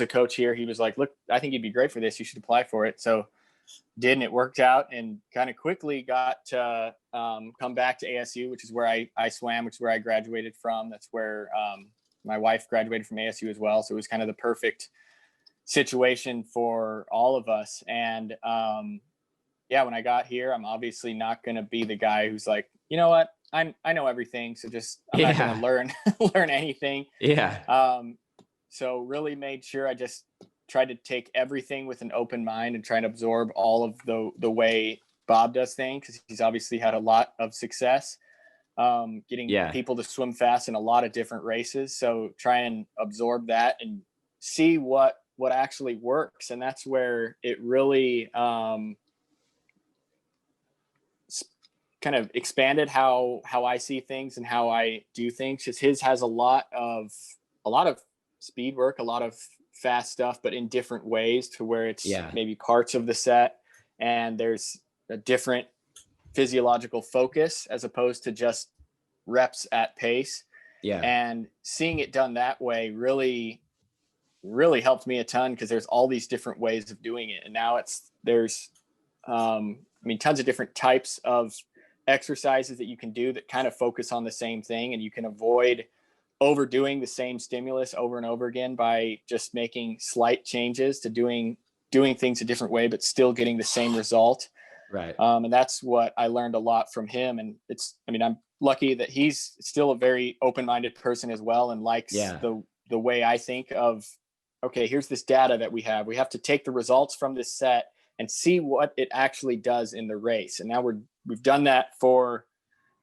a coach here, he was like, look, I think you'd be great for this. You should apply for it. So did, and it worked out, and kind of quickly got to come back to ASU, which is where I swam, which is where I graduated from. That's where my wife graduated from ASU as well. So it was kind of the perfect situation for all of us. And when I got here, I'm obviously not going to be the guy who's like, you know what, I know everything, so I'm not going to learn anything. So really made sure I just tried to take everything with an open mind and try to absorb all of the way Bob does things, because he's obviously had a lot of success getting people to swim fast in a lot of different races. So try and absorb that and see what actually works. And that's where it really kind of expanded how I see things and how I do things. Because his has a lot of speed work, a lot of fast stuff, but in different ways, to where it's maybe parts of the set and there's a different physiological focus as opposed to just reps at pace. And seeing it done that way really helped me a ton, because there's all these different ways of doing it. And now there's tons of different types of exercises that you can do that kind of focus on the same thing, and you can avoid overdoing the same stimulus over and over again by just making slight changes to doing things a different way, but still getting the same result. Right. And that's what I learned a lot from him. And I'm lucky that he's still a very open-minded person as well, and likes the way I think of, okay, here's this data that we have to take the results from this set and see what it actually does in the race. And now we've done that for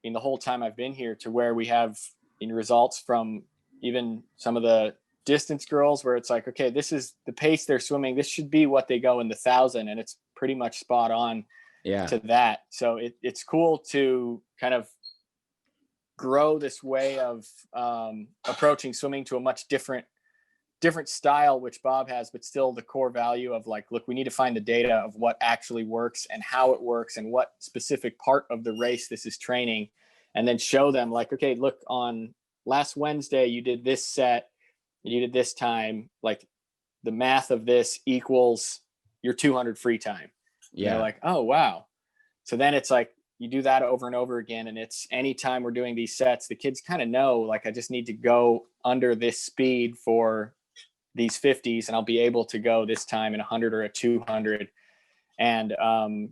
the whole time I've been here, to where we have results from even some of the distance girls where it's like, okay, this is the pace they're swimming. This should be what they go in the 1,000. And it's pretty much spot on to that. So it's cool to kind of grow this way of approaching swimming to a much different style, which Bob has, but still the core value of like, look, we need to find the data of what actually works and how it works and what specific part of the race this is training. And then show them like, okay, look, on last Wednesday, you did this set, you did this time, like the math of this equals your 200 free time. Yeah. And they're like, oh, wow. So then it's like, you do that over and over again. And it's anytime we're doing these sets, the kids kind of know, like, I just need to go under this speed for these 50s and I'll be able to go this time in 100 or a 200. And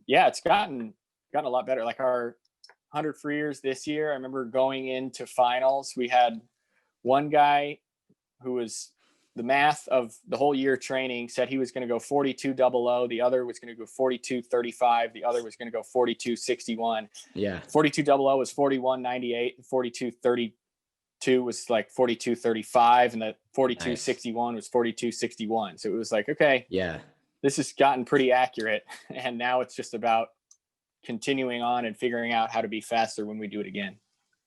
it's gotten a lot better. Like our 100 freers this year, I remember going into finals, we had one guy who was the math of the whole year training said he was going to go 42.00. The other was going to go 42.35. The other was going to go 42.61. Yeah. 42.00 was 41.98. 42.32 was like 42.35. And the 42.61 was 42.61. So it was like, okay, this has gotten pretty accurate. And now it's just about continuing on and figuring out how to be faster when we do it again.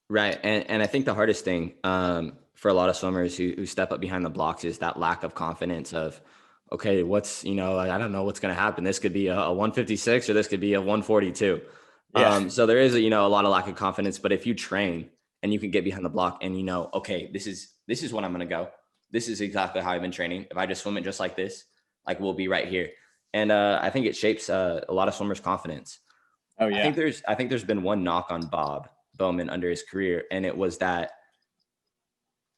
Right. And I think the hardest thing for a lot of swimmers who step up behind the blocks is that lack of confidence of, okay, what's, I don't know what's going to happen. This could be a 156 or this could be a 142. Yeah. So there is, a lot of lack of confidence, but if you train and you can get behind the block and okay, this is when I'm going to go. This is exactly how I've been training. If I just swim it just like this, like we'll be right here. And I think it shapes a lot of swimmers' confidence. Oh yeah. I think there's been one knock on Bob Bowman under his career, and it was that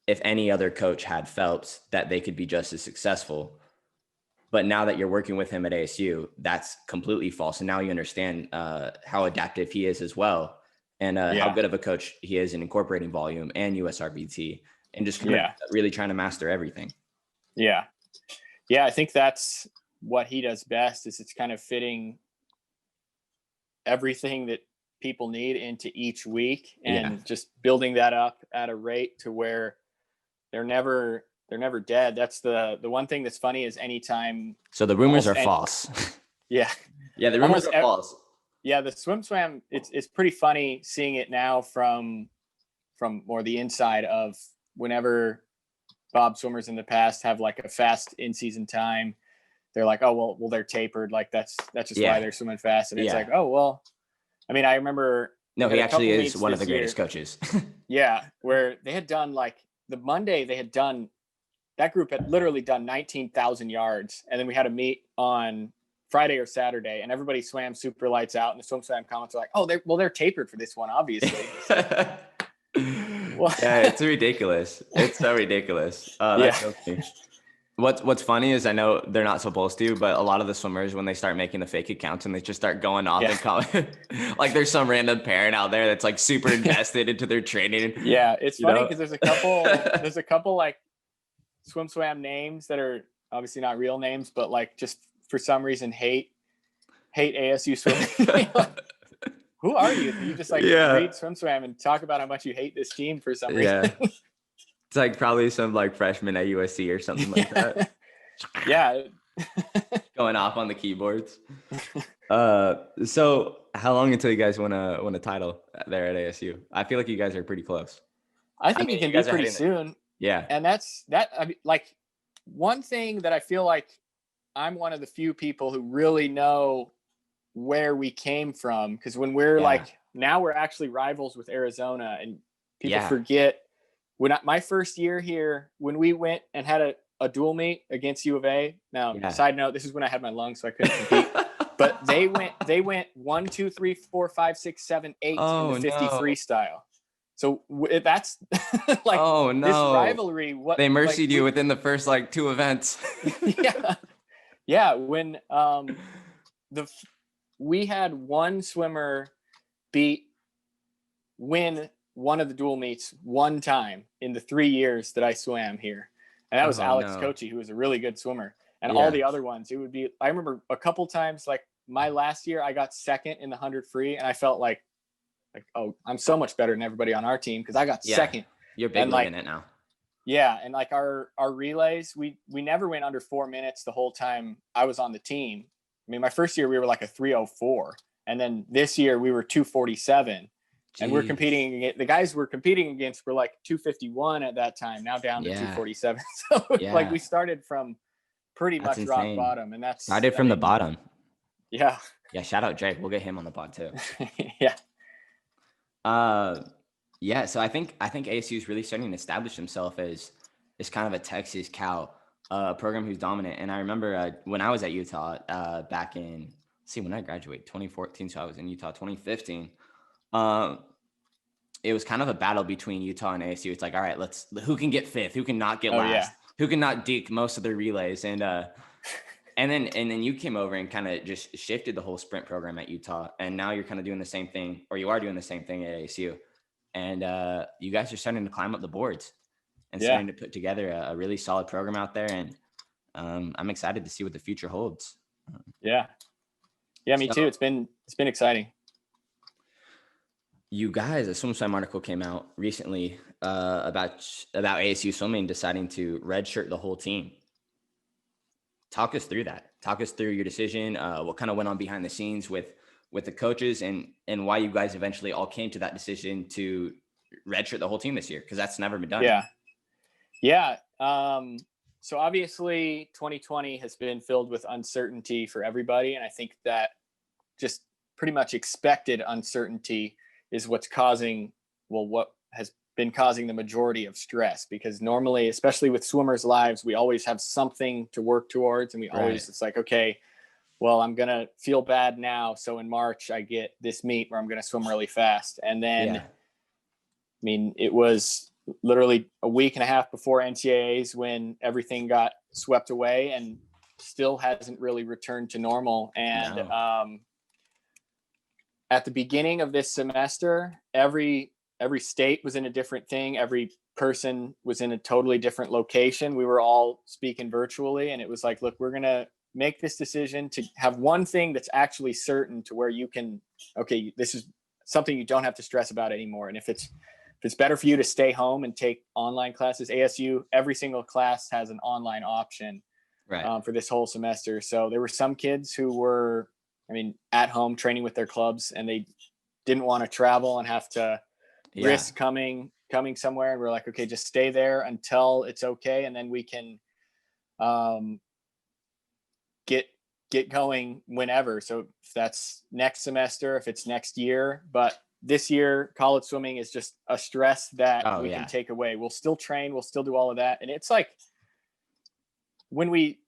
if any other coach had Phelps, that they could be just as successful. But now that you're working with him at ASU, that's completely false. And now you understand how adaptive he is as well, and how good of a coach he is in incorporating volume and USRBT and just really trying to master everything. Yeah. Yeah. I think that's what he does best, is it's kind of fitting everything that people need into each week and just building that up at a rate to where they're never dead. That's the one thing that's funny is anytime. So the rumors are false. Yeah. Yeah. The rumors are false. Yeah. The swim, it's pretty funny seeing it now from more the inside of whenever Bob swimmers in the past have like a fast in-season time, they're like, oh, well, they're tapered. Like that's just why they're swimming fast. And it's like, oh, well, I mean, I remember. No, he actually is one of the greatest coaches. Yeah. Where they had done like the Monday that group had literally done 19,000 yards. And then we had a meet on Friday or Saturday and everybody swam super lights out. And the swim swam comments are like, oh, they're tapered for this one, obviously. Well, yeah, it's ridiculous. It's so ridiculous. That's so funny. What's funny is I know they're not supposed to, but a lot of the swimmers, when they start making the fake accounts and they just start going off and calling, like there's some random parent out there that's like super invested into their training. Yeah, it's funny because there's a couple like swim names that are obviously not real names, but like just for some reason hate ASU swimming. Who are you? You just like read swim and talk about how much you hate this team for some reason. Yeah. It's like probably some like freshman at USC or something like that. Yeah. Going off on the keyboards. So how long until you guys win a title there at ASU? I feel like you guys are pretty close. I think it can be pretty soon. Yeah. And that's I mean, like one thing that I feel like I'm one of the few people who really know where we came from. Because when we're like, now we're actually rivals with Arizona, and people forget when my first year here, when we went and had a dual meet against U of A. Now, side note, this is when I had my lungs, so I couldn't compete. But they went 1, 2, 3, 4, 5, 6, 7, 8 in the 50 no. freestyle. So that's like Oh this no. rivalry. What They like mercied you within the first like 2 events. yeah. When we had one swimmer win one of the dual meets one time in the 3 years that I swam here, and that was Oh Alex no. Kochi, who was a really good swimmer. And all Yeah. the other ones, it would be, I remember a couple times, like my last year, I got second in the 100 free, and I felt like, oh, I'm so much better than everybody on our team because I got second. You're big and league like, in it now. Yeah, and like our relays, we never went under 4 minutes the whole time I was on the team. I mean, my first year we were like a 3:04, and then this year we were 2:47. And we're competing. The guys we're competing against were like 2:51 at that time. Now down to 2:47. So like we started from pretty much rock bottom, and that's started from the bottom. Yeah. Yeah. Shout out Drake. We'll get him on the pod too. Yeah. Yeah. So I think ASU is really starting to establish himself as kind of a Texas Cal program who's dominant. And I remember when I was at Utah back in, when I graduated 2014, so I was in Utah 2015. It was kind of a battle between Utah and ASU. It's like, all right, who can get fifth, who can not get last, who can not deke most of their relays, and then you came over and kind of just shifted the whole sprint program at Utah, and now you're kind of doing the same thing, or you are doing the same thing at ASU, and you guys are starting to climb up the boards and starting to put together a really solid program out there, and I'm excited to see what the future holds. Yeah, me too. It's been exciting. You guys, a Swim Swam article came out recently about ASU swimming deciding to redshirt the whole team. Talk us through that. Talk us through your decision. What kind of went on behind the scenes with the coaches, and why you guys eventually all came to that decision to redshirt the whole team this year, because that's never been done. Yeah. So obviously 2020 has been filled with uncertainty for everybody, and I think that just pretty much expected uncertainty is what has been causing the majority of stress, because normally, especially with swimmers' lives, we always have something to work towards, and it's like, okay, well, I'm going to feel bad now, so in March I get this meet where I'm going to swim really fast. And then I mean, it was literally a week and a half before NCAAs when everything got swept away, and still hasn't really returned to normal. And at the beginning of this semester, every state was in a different thing. Every person was in a totally different location. We were all speaking virtually, and it was like, look, we're going to make this decision to have one thing that's actually certain, to where you can, okay, this is something you don't have to stress about anymore. And if it's better for you to stay home and take online classes, ASU, every single class has an online option for this whole semester. So there were some kids who were, at home training with their clubs, and they didn't want to travel and have to risk coming somewhere. And we're like, okay, just stay there until it's okay, and then we can get going whenever. So if that's next semester, if it's next year, but this year college swimming is just a stress that we can take away. We'll still train, we'll still do all of that. And it's like, when we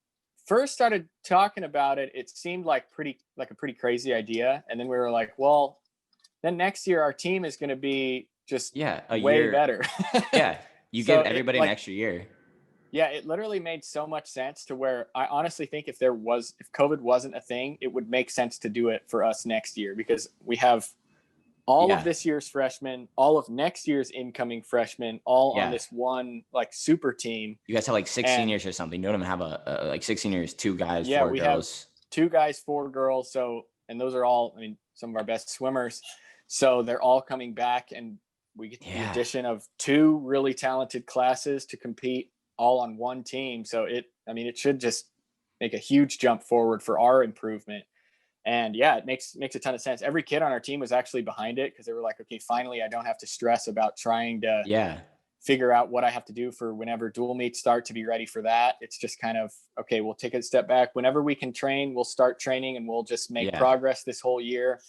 first started talking about it, it seemed like a pretty crazy idea. And then we were like, well, then next year our team is going to be just way better. You give everybody an extra year. Yeah, it literally made so much sense, to where I honestly think if COVID wasn't a thing, it would make sense to do it for us next year, because we have all of this year's freshmen, all of next year's incoming freshmen, all on this one like super team. You guys have like 6 seniors or something. You don't even have like 6 seniors, 2 guys, 4 girls. Have 2 guys, 4 girls. So, and those are all, some of our best swimmers. So they're all coming back, and we get the addition of 2 really talented classes to compete all on one team. So it should just make a huge jump forward for our improvement. And it makes a ton of sense. Every kid on our team was actually behind it, because they were like, okay, finally I don't have to stress about trying to figure out what I have to do for whenever dual meets start to be ready for that. It's just kind of, okay, we'll take a step back. Whenever we can train, we'll start training, and we'll just make progress this whole year.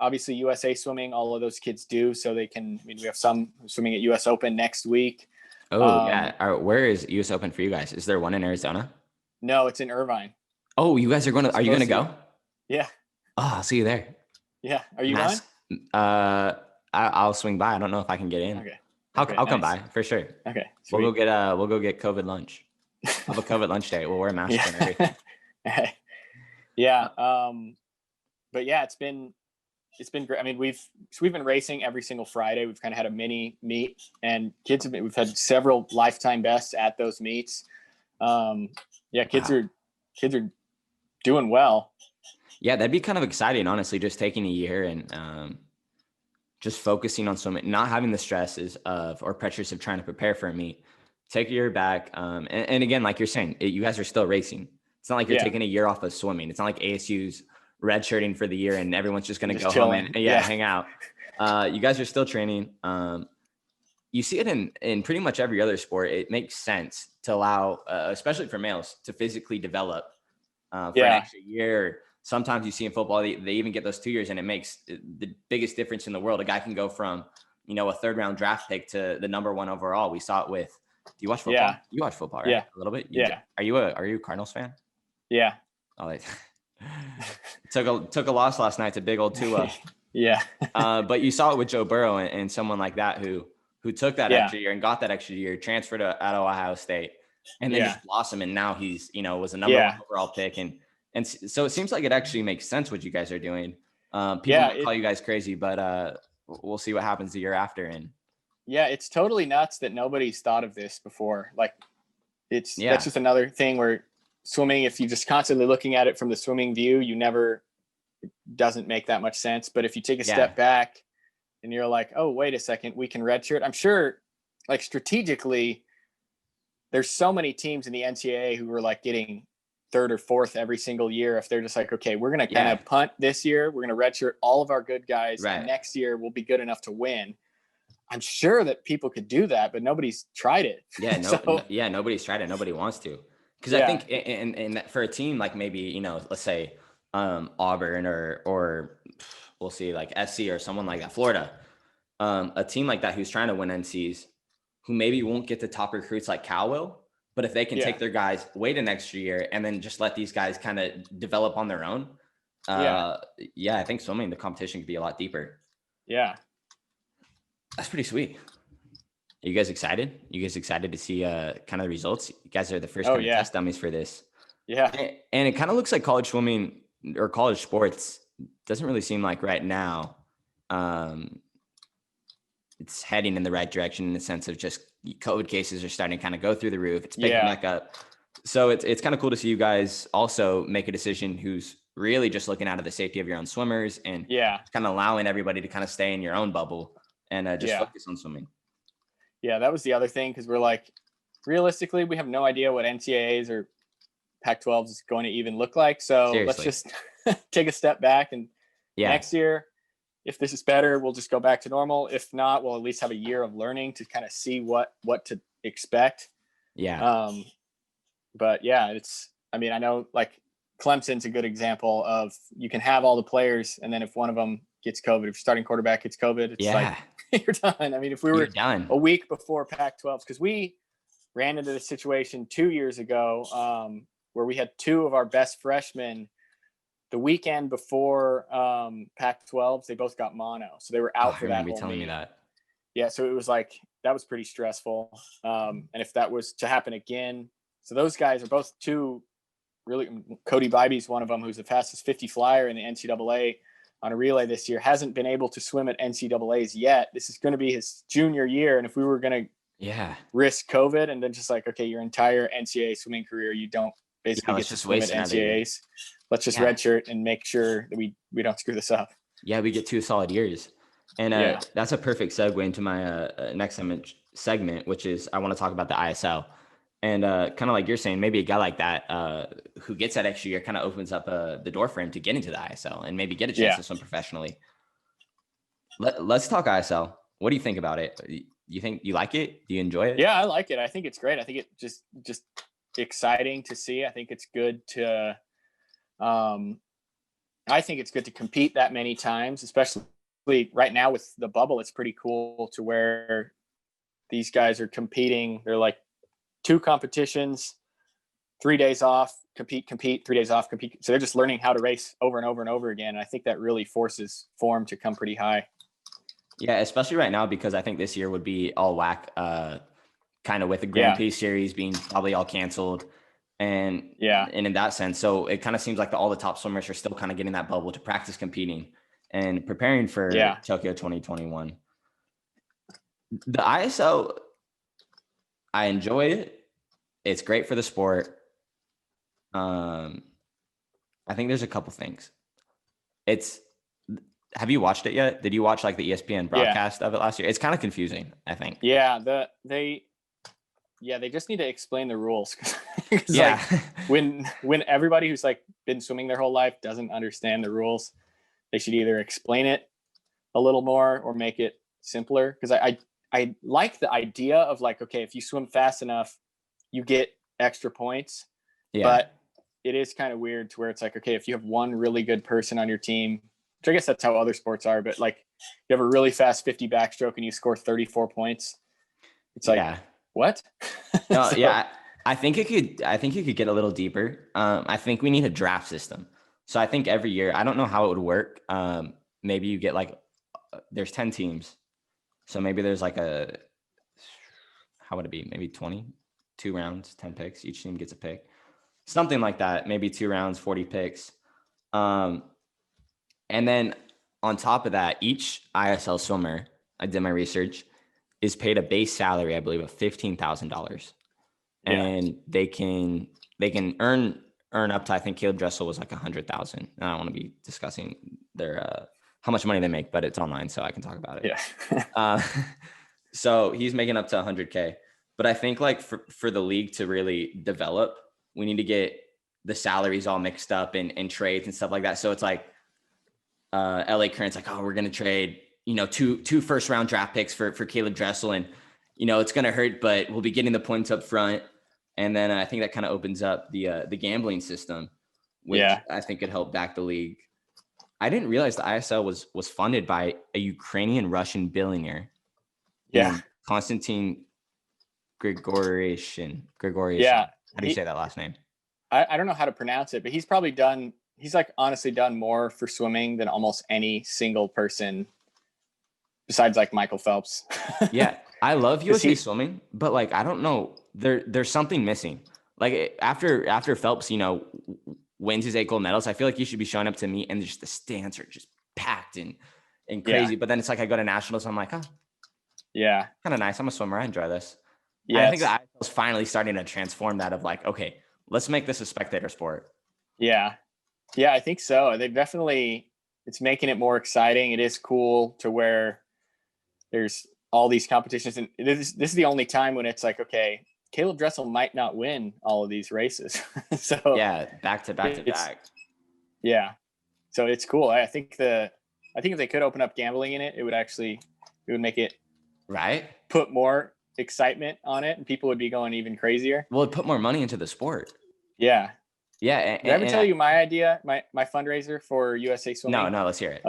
Obviously USA swimming, all of those kids do, so they can, we have some swimming at US Open next week. Where is US Open for you guys? Is there one in Arizona? No, it's in Irvine. Oh, you guys are going to, are you going to go? Yeah. Oh, I'll see you there. Yeah. Are you going? Mass. Uh, I'll swing by. I don't know if I can get in. Okay. I'll Okay. I'll come Nice. by for sure. Okay. We'll Sweet. go get COVID lunch. I'll have a COVID lunch day. We'll wear masks and Yeah. everything. Yeah. Uh, But yeah, it's been great. I mean, we've been racing every single Friday. We've kind of had a mini meet, and we've had several lifetime bests at those meets. Yeah, wow. kids are doing well. Yeah, that'd be kind of exciting, honestly. Just taking a year and just focusing on swimming, not having the stresses of or pressures of trying to prepare for a meet. Take a year back, and again, like you're saying, you guys are still racing. It's not like you're Yeah, taking a year off of swimming. It's not like ASU's redshirting for the year and everyone's just going to just go home and chilling. yeah, Yeah, hang out. You guys are still training. You see it in pretty much every other sport. It makes sense to allow, especially for males, to physically develop for an yeah, extra year. Sometimes you see in football, they even get those 2 years, and it makes the biggest difference in the world. A guy can go from, a third round draft pick to the number one overall. We saw it with. Do you watch yeah, football? You watch football, right? yeah, A little bit. yeah, Are you a Cardinals fan? yeah, Oh, took a loss last night to big old Tua. yeah, But you saw it with Joe Burrow and someone like that who took that yeah, extra year and got that extra year, transferred out of Ohio State, and then yeah, just blossomed. And now he's was a number one yeah, overall pick, and so it seems like it actually makes sense what you guys are doing. People yeah. might call you guys crazy, but we'll see what happens the year after. And It's totally nuts that nobody's thought of this before. Like, that's yeah, just another thing where swimming, if you just constantly looking at it from the swimming view, you never doesn't make that much sense. But if you take a yeah, step back and you're like, oh, wait a second, we can redshirt. I'm sure, like, strategically, there's so many teams in the NCAA who are like getting third or fourth every single year. If they're just like, okay, we're going to kind yeah, of punt this year, we're going to redshirt all of our good guys, and right. next year we'll be good enough to win. I'm sure that people could do that, but nobody's tried it. Yeah, So yeah, nobody's tried it. Nobody wants to. Because I yeah, think in for a team like maybe, let's say Auburn or we'll see like SC or someone like that, Florida, a team like that who's trying to win NCs, who maybe won't get the top recruits like Cal will, but if they can yeah, take their guys, wait an extra year, and then just let these guys kind of develop on their own, yeah, uh, yeah, I think swimming, the competition could be a lot deeper. yeah. That's pretty sweet. Are you guys excited? You guys excited to see kind of the results? You guys are the first Oh kind of yeah, test dummies for this. yeah, And it kind of looks like college swimming or college sports doesn't really seem like right now um, it's heading in the right direction in the sense of just COVID cases are starting to kind of go through the roof. It's picking yeah, back up. So it's kind of cool to see you guys also make a decision who's really just looking out of the safety of your own swimmers and yeah, kind of allowing everybody to kind of stay in your own bubble and just yeah, focus on swimming. yeah. That was the other thing, because we're like, realistically, we have no idea what NCAAs or Pac-12 is going to even look like. So let's Seriously. just take a step back, and Yeah. next year, if this is better, we'll just go back to normal. If not, we'll at least have a year of learning to kind of see what to expect. Yeah. Um, but yeah, I mean, I know, like, Clemson's a good example of, you can have all the players, and then if one of them gets COVID, if your starting quarterback gets COVID, it's like Yeah. you're done. I mean, if we You're were done. a week before Pac-12s, because we ran into the situation 2 years ago, where we had two of our best freshmen the weekend before Pac-12s. They both got mono, so they were Oh, out I for that remember you whole telling me meet. that. Yeah, so it was like, that was pretty stressful. And if that was to happen again, so those guys are both two really. Cody Bybee's one of them, who's the fastest 50 flyer in the NCAA on a relay this year, hasn't been able to swim at NCAAs yet. This is going to be his junior year, and if we were going to Yeah. risk COVID and then just like, okay, your entire NCAA swimming career, you don't Yeah. basically Let's get to just swim at waste another year. NCAAs. Let's just Yeah. redshirt and make sure that we don't screw this up. Yeah. We get 2 solid years. And Yeah. that's a perfect segue into my next segment, which is I want to talk about the ISL. And kind of like you're saying, maybe a guy like that who gets that extra year kind of opens up the door for him to get into the ISL and maybe get a chance Yeah. to swim professionally. Let's talk ISL. What do you think about it? You think you like it? Do you enjoy it? Yeah, I like it. I think it's great. I think it just exciting to see. I think it's good to I think it's good to compete that many times, especially right now with the bubble. It's pretty cool to where these guys are competing. They're like two competitions 3 days off, compete, 3 days off, compete. So they're just learning how to race over and over and over again. And I think that really forces form to come pretty high. Yeah, especially right now, because I think this year would be all whack, kind of with the Grand Prix series being probably all canceled. And in that sense, so it kind of seems like all the top swimmers are still kind of getting that bubble to practice competing and preparing for Tokyo 2021. The ISO, I enjoy it. It's great for the sport. I think there's a couple things. Have you watched it yet? Did you watch like the ESPN broadcast of it last year? It's kind of confusing, I think. Yeah, they just need to explain the rules. Yeah. Like, when everybody who's like been swimming their whole life doesn't understand the rules, they should either explain it a little more or make it simpler. Because I like the idea of like, okay, if you swim fast enough, you get extra points. Yeah. But it is kind of weird to where it's like, okay, if you have one really good person on your team, which I guess that's how other sports are, but like you have a really fast 50 backstroke and you score 34 points. It's like, what? No, yeah, I think it could get a little deeper. I think we need a draft system. So I think every year, I don't know how it would work. Maybe you get like, there's 10 teams. So maybe there's like how would it be? Maybe 22 rounds, 10 picks. Each team gets a pick. Something like that. Maybe 2 rounds, 40 picks. And then on top of that, each ISL swimmer, I did my research, is paid a base salary, I believe, of $15,000. And they can earn up to, I think Caleb Dressel was like 100,000. I don't want to be discussing their how much money they make, but it's online, so I can talk about it. Yeah. So he's making up to 100K. But I think like for the league to really develop, we need to get the salaries all mixed up and trades and stuff like that. So it's like LA Current's like, oh, we're gonna trade, two first round draft picks for Caleb Dressel, and it's gonna hurt, but we'll be getting the points up front. And then I think that kind of opens up the gambling system, which I think could help back the league. I didn't realize the ISL was funded by a Ukrainian Russian billionaire. Yeah. Konstantin Grigoryan. Yeah. How do you say that last name? I don't know how to pronounce it, but he's like honestly done more for swimming than almost any single person besides like Michael Phelps. Yeah. I love USA swimming, but like, I don't know, there's something missing. Like after Phelps, wins his 8 gold medals, I feel like you should be showing up to meet and just the stands are just packed and crazy. Yeah. But then it's like I go to nationals, I'm like, oh, yeah, kind of nice. I'm a swimmer. I enjoy this. Yeah, I think the ISL is finally starting to transform that of like, okay, let's make this a spectator sport. Yeah, I think so. It's making it more exciting. It is cool to where there's all these competitions, and this is the only time when it's like, okay, Caleb Dressel might not win all of these races. So yeah, back to back. Yeah. So it's cool. I think if they could open up gambling in it, it would make it put more excitement on it, and people would be going even crazier. Well, it'd put more money into the sport. Yeah. Yeah. Did I ever tell you my idea, my fundraiser for USA Swimming? No, let's hear it.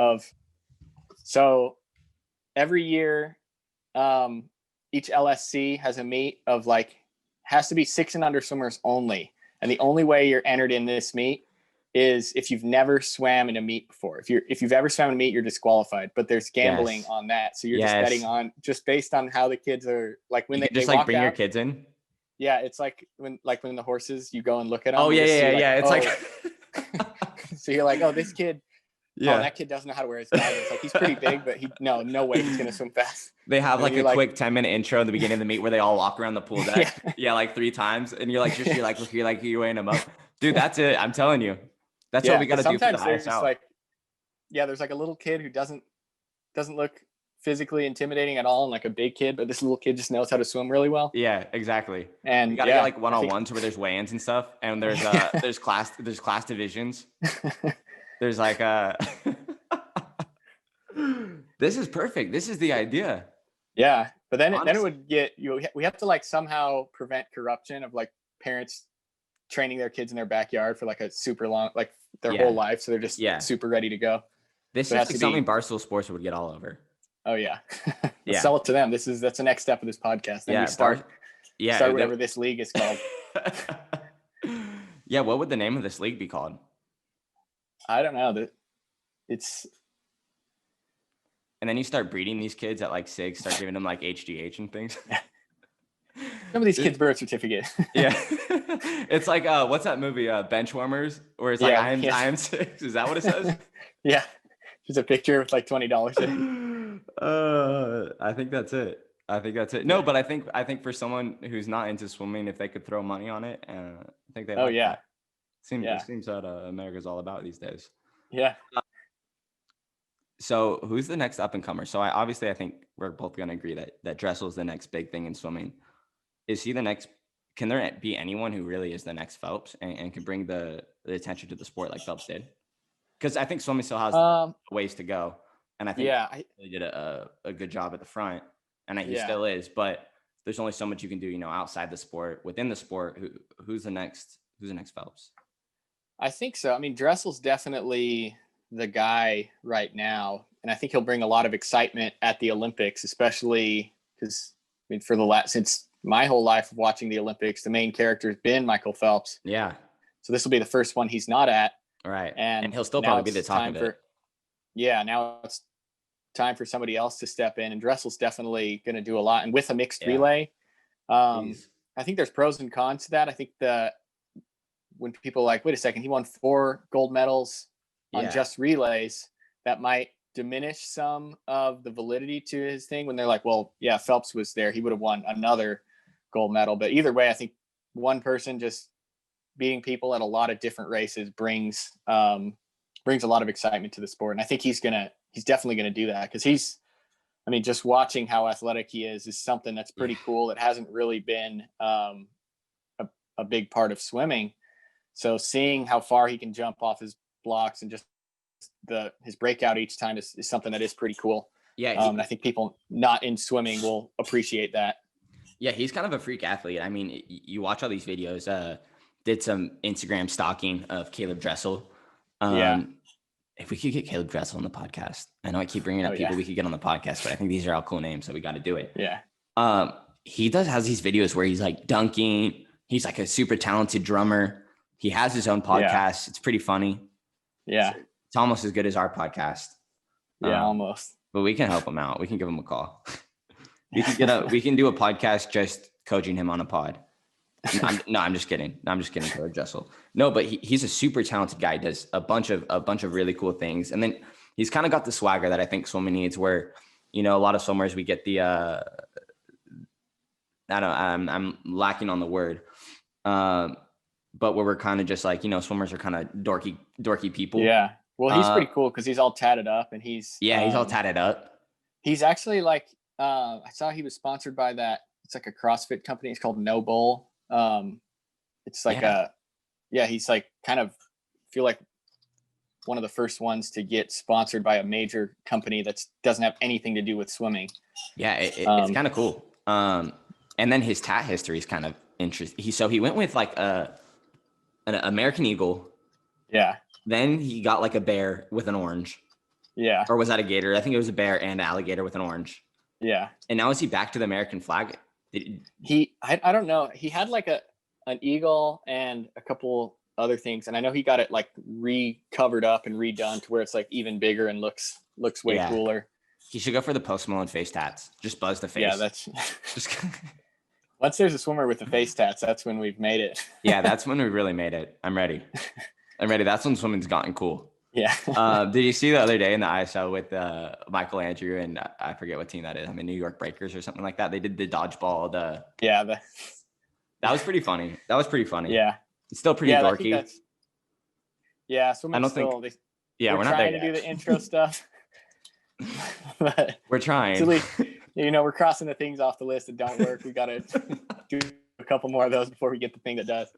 So every year, each LSC has a meet of like, has to be 6 and under swimmers only. And the only way you're entered in this meet is if you've never swam in a meet before. If you've ever swam in a meat, you're disqualified. But there's gambling on that, so you're just betting on just based on how the kids are like when they just like bring your kids in. Yeah, it's like when the horses, you go and look at them. Oh yeah. It's like so you're like, oh, this kid. Yeah. Oh, that kid doesn't know how to wear his goggles. Like he's pretty big, but no way he's gonna swim fast. They have like a quick 10-minute intro in the beginning of the meet where they all walk around the pool deck. Yeah, like 3 times, and you're weighing them up, dude. That's it. I'm telling you, that's what we got to do. Sometimes there's just like, there's like a little kid who doesn't look physically intimidating at all, and like a big kid, but this little kid just knows how to swim really well. Yeah, exactly. And you gotta get like one-on-ones where there's weigh-ins and stuff, and there's class divisions. There's like this is perfect. This is the idea. Yeah, but then it would get we have to like somehow prevent corruption of like parents training their kids in their backyard for like a super long, like their whole life, so they're just super ready to go. This is like something Barstool Sports would get all over. Oh yeah. Sell it to them. That's the next step of this podcast. Then we start whatever this league is called. Yeah, what would the name of this league be called? I don't know. It's And then you start breeding these kids at like 6, start giving them like HGH and things. some of these kids' birth certificate. Yeah. It's like what's that movie? Benchwarmers, where it's like I am 6. Is that what it says? Yeah. There's a picture with like $20 I think that's it. No, but I think for someone who's not into swimming, if they could throw money on it, I think they like that. It seems that America's all about these days. Yeah. So who's the next up and comer? So I think we're both going to agree that Dressel's the next big thing in swimming. Is he the next? Can there be anyone who really is the next Phelps and can bring the attention to the sport like Phelps did? Because I think swimming still has ways to go, and I think he did a good job at the front, and he still is. But there's only so much you can do, outside the sport. Within the sport, who's the next Phelps? I think so. I mean, Dressel's definitely the guy right now, and I think he'll bring a lot of excitement at the Olympics, especially because since my whole life of watching the Olympics, the main character has been Michael Phelps. Yeah. So this will be the first one he's not at. Right. And he'll still probably be the talk of it. Yeah. Now it's time for somebody else to step in, and Dressel's definitely going to do a lot. And with a mixed relay, I think there's pros and cons to that. I think when people are like, wait a second, he won 4 gold medals on just relays, that might diminish some of the validity to his thing when they're like, well, yeah, Phelps was there, he would have won another gold medal. But either way, I think one person just beating people at a lot of different races brings a lot of excitement to the sport. And I think he's definitely going to do that, because just watching how athletic he is something that's pretty cool. It hasn't really been a big part of swimming. So seeing how far he can jump off his blocks and just his breakout each time is something that is pretty cool. Yeah. And I think people not in swimming will appreciate that. Yeah. He's kind of a freak athlete. I mean, you watch all these videos, did some Instagram stalking of Caleb Dressel. If we could get Caleb Dressel on the podcast, I know I keep bringing up people we could get on the podcast, but I think these are all cool names, so we got to do it. Yeah. He has these videos where he's like dunking. He's like a super talented drummer. He has his own podcast. Yeah. It's pretty funny. Yeah. It's almost as good as our podcast. Yeah, almost. But we can help him out. We can give him a call. we can do a podcast just coaching him on a pod. I'm just kidding. Caleb Dressel. No, but he's a super talented guy. Does a bunch of really cool things, and then he's kind of got the swagger that I think swimming needs. Where a lot of swimmers, we get the I'm lacking on the word, but where we're kind of just like swimmers are kind of dorky people. Yeah. Well, he's pretty cool because he's all tatted up, and he's all tatted up. He's actually like I saw he was sponsored by that. It's like a CrossFit company. It's called No Bowl. It's like he's like kind of feel like one of the first ones to get sponsored by a major company that doesn't have anything to do with swimming. Yeah, it's kind of cool. And then his tat history is kind of interesting. He went with like an American eagle. Yeah. Then he got like a bear with an orange. Yeah. Or was that a gator? I think it was a bear and an alligator with an orange. Yeah. And now is he back to the American flag? I don't know. He had like an eagle and a couple other things, and I know he got it like covered up and redone to where it's like even bigger and looks way cooler. He should go for the Post Malone face tats. Just buzz the face. Yeah, that's just once there's a swimmer with the face tats, that's when we've made it. Yeah, that's when we really made it. I'm ready. That's when swimming's gotten cool. Yeah. Did you see the other day in the ISO with Michael Andrew and I forget what team that is? New York Breakers or something like that. They did the dodgeball. That was pretty funny. Yeah. It's still pretty dorky. Swimming we're not trying there to do the intro stuff. But we're trying. So we're crossing the things off the list that don't work. We got to do a couple more of those before we get the thing that does.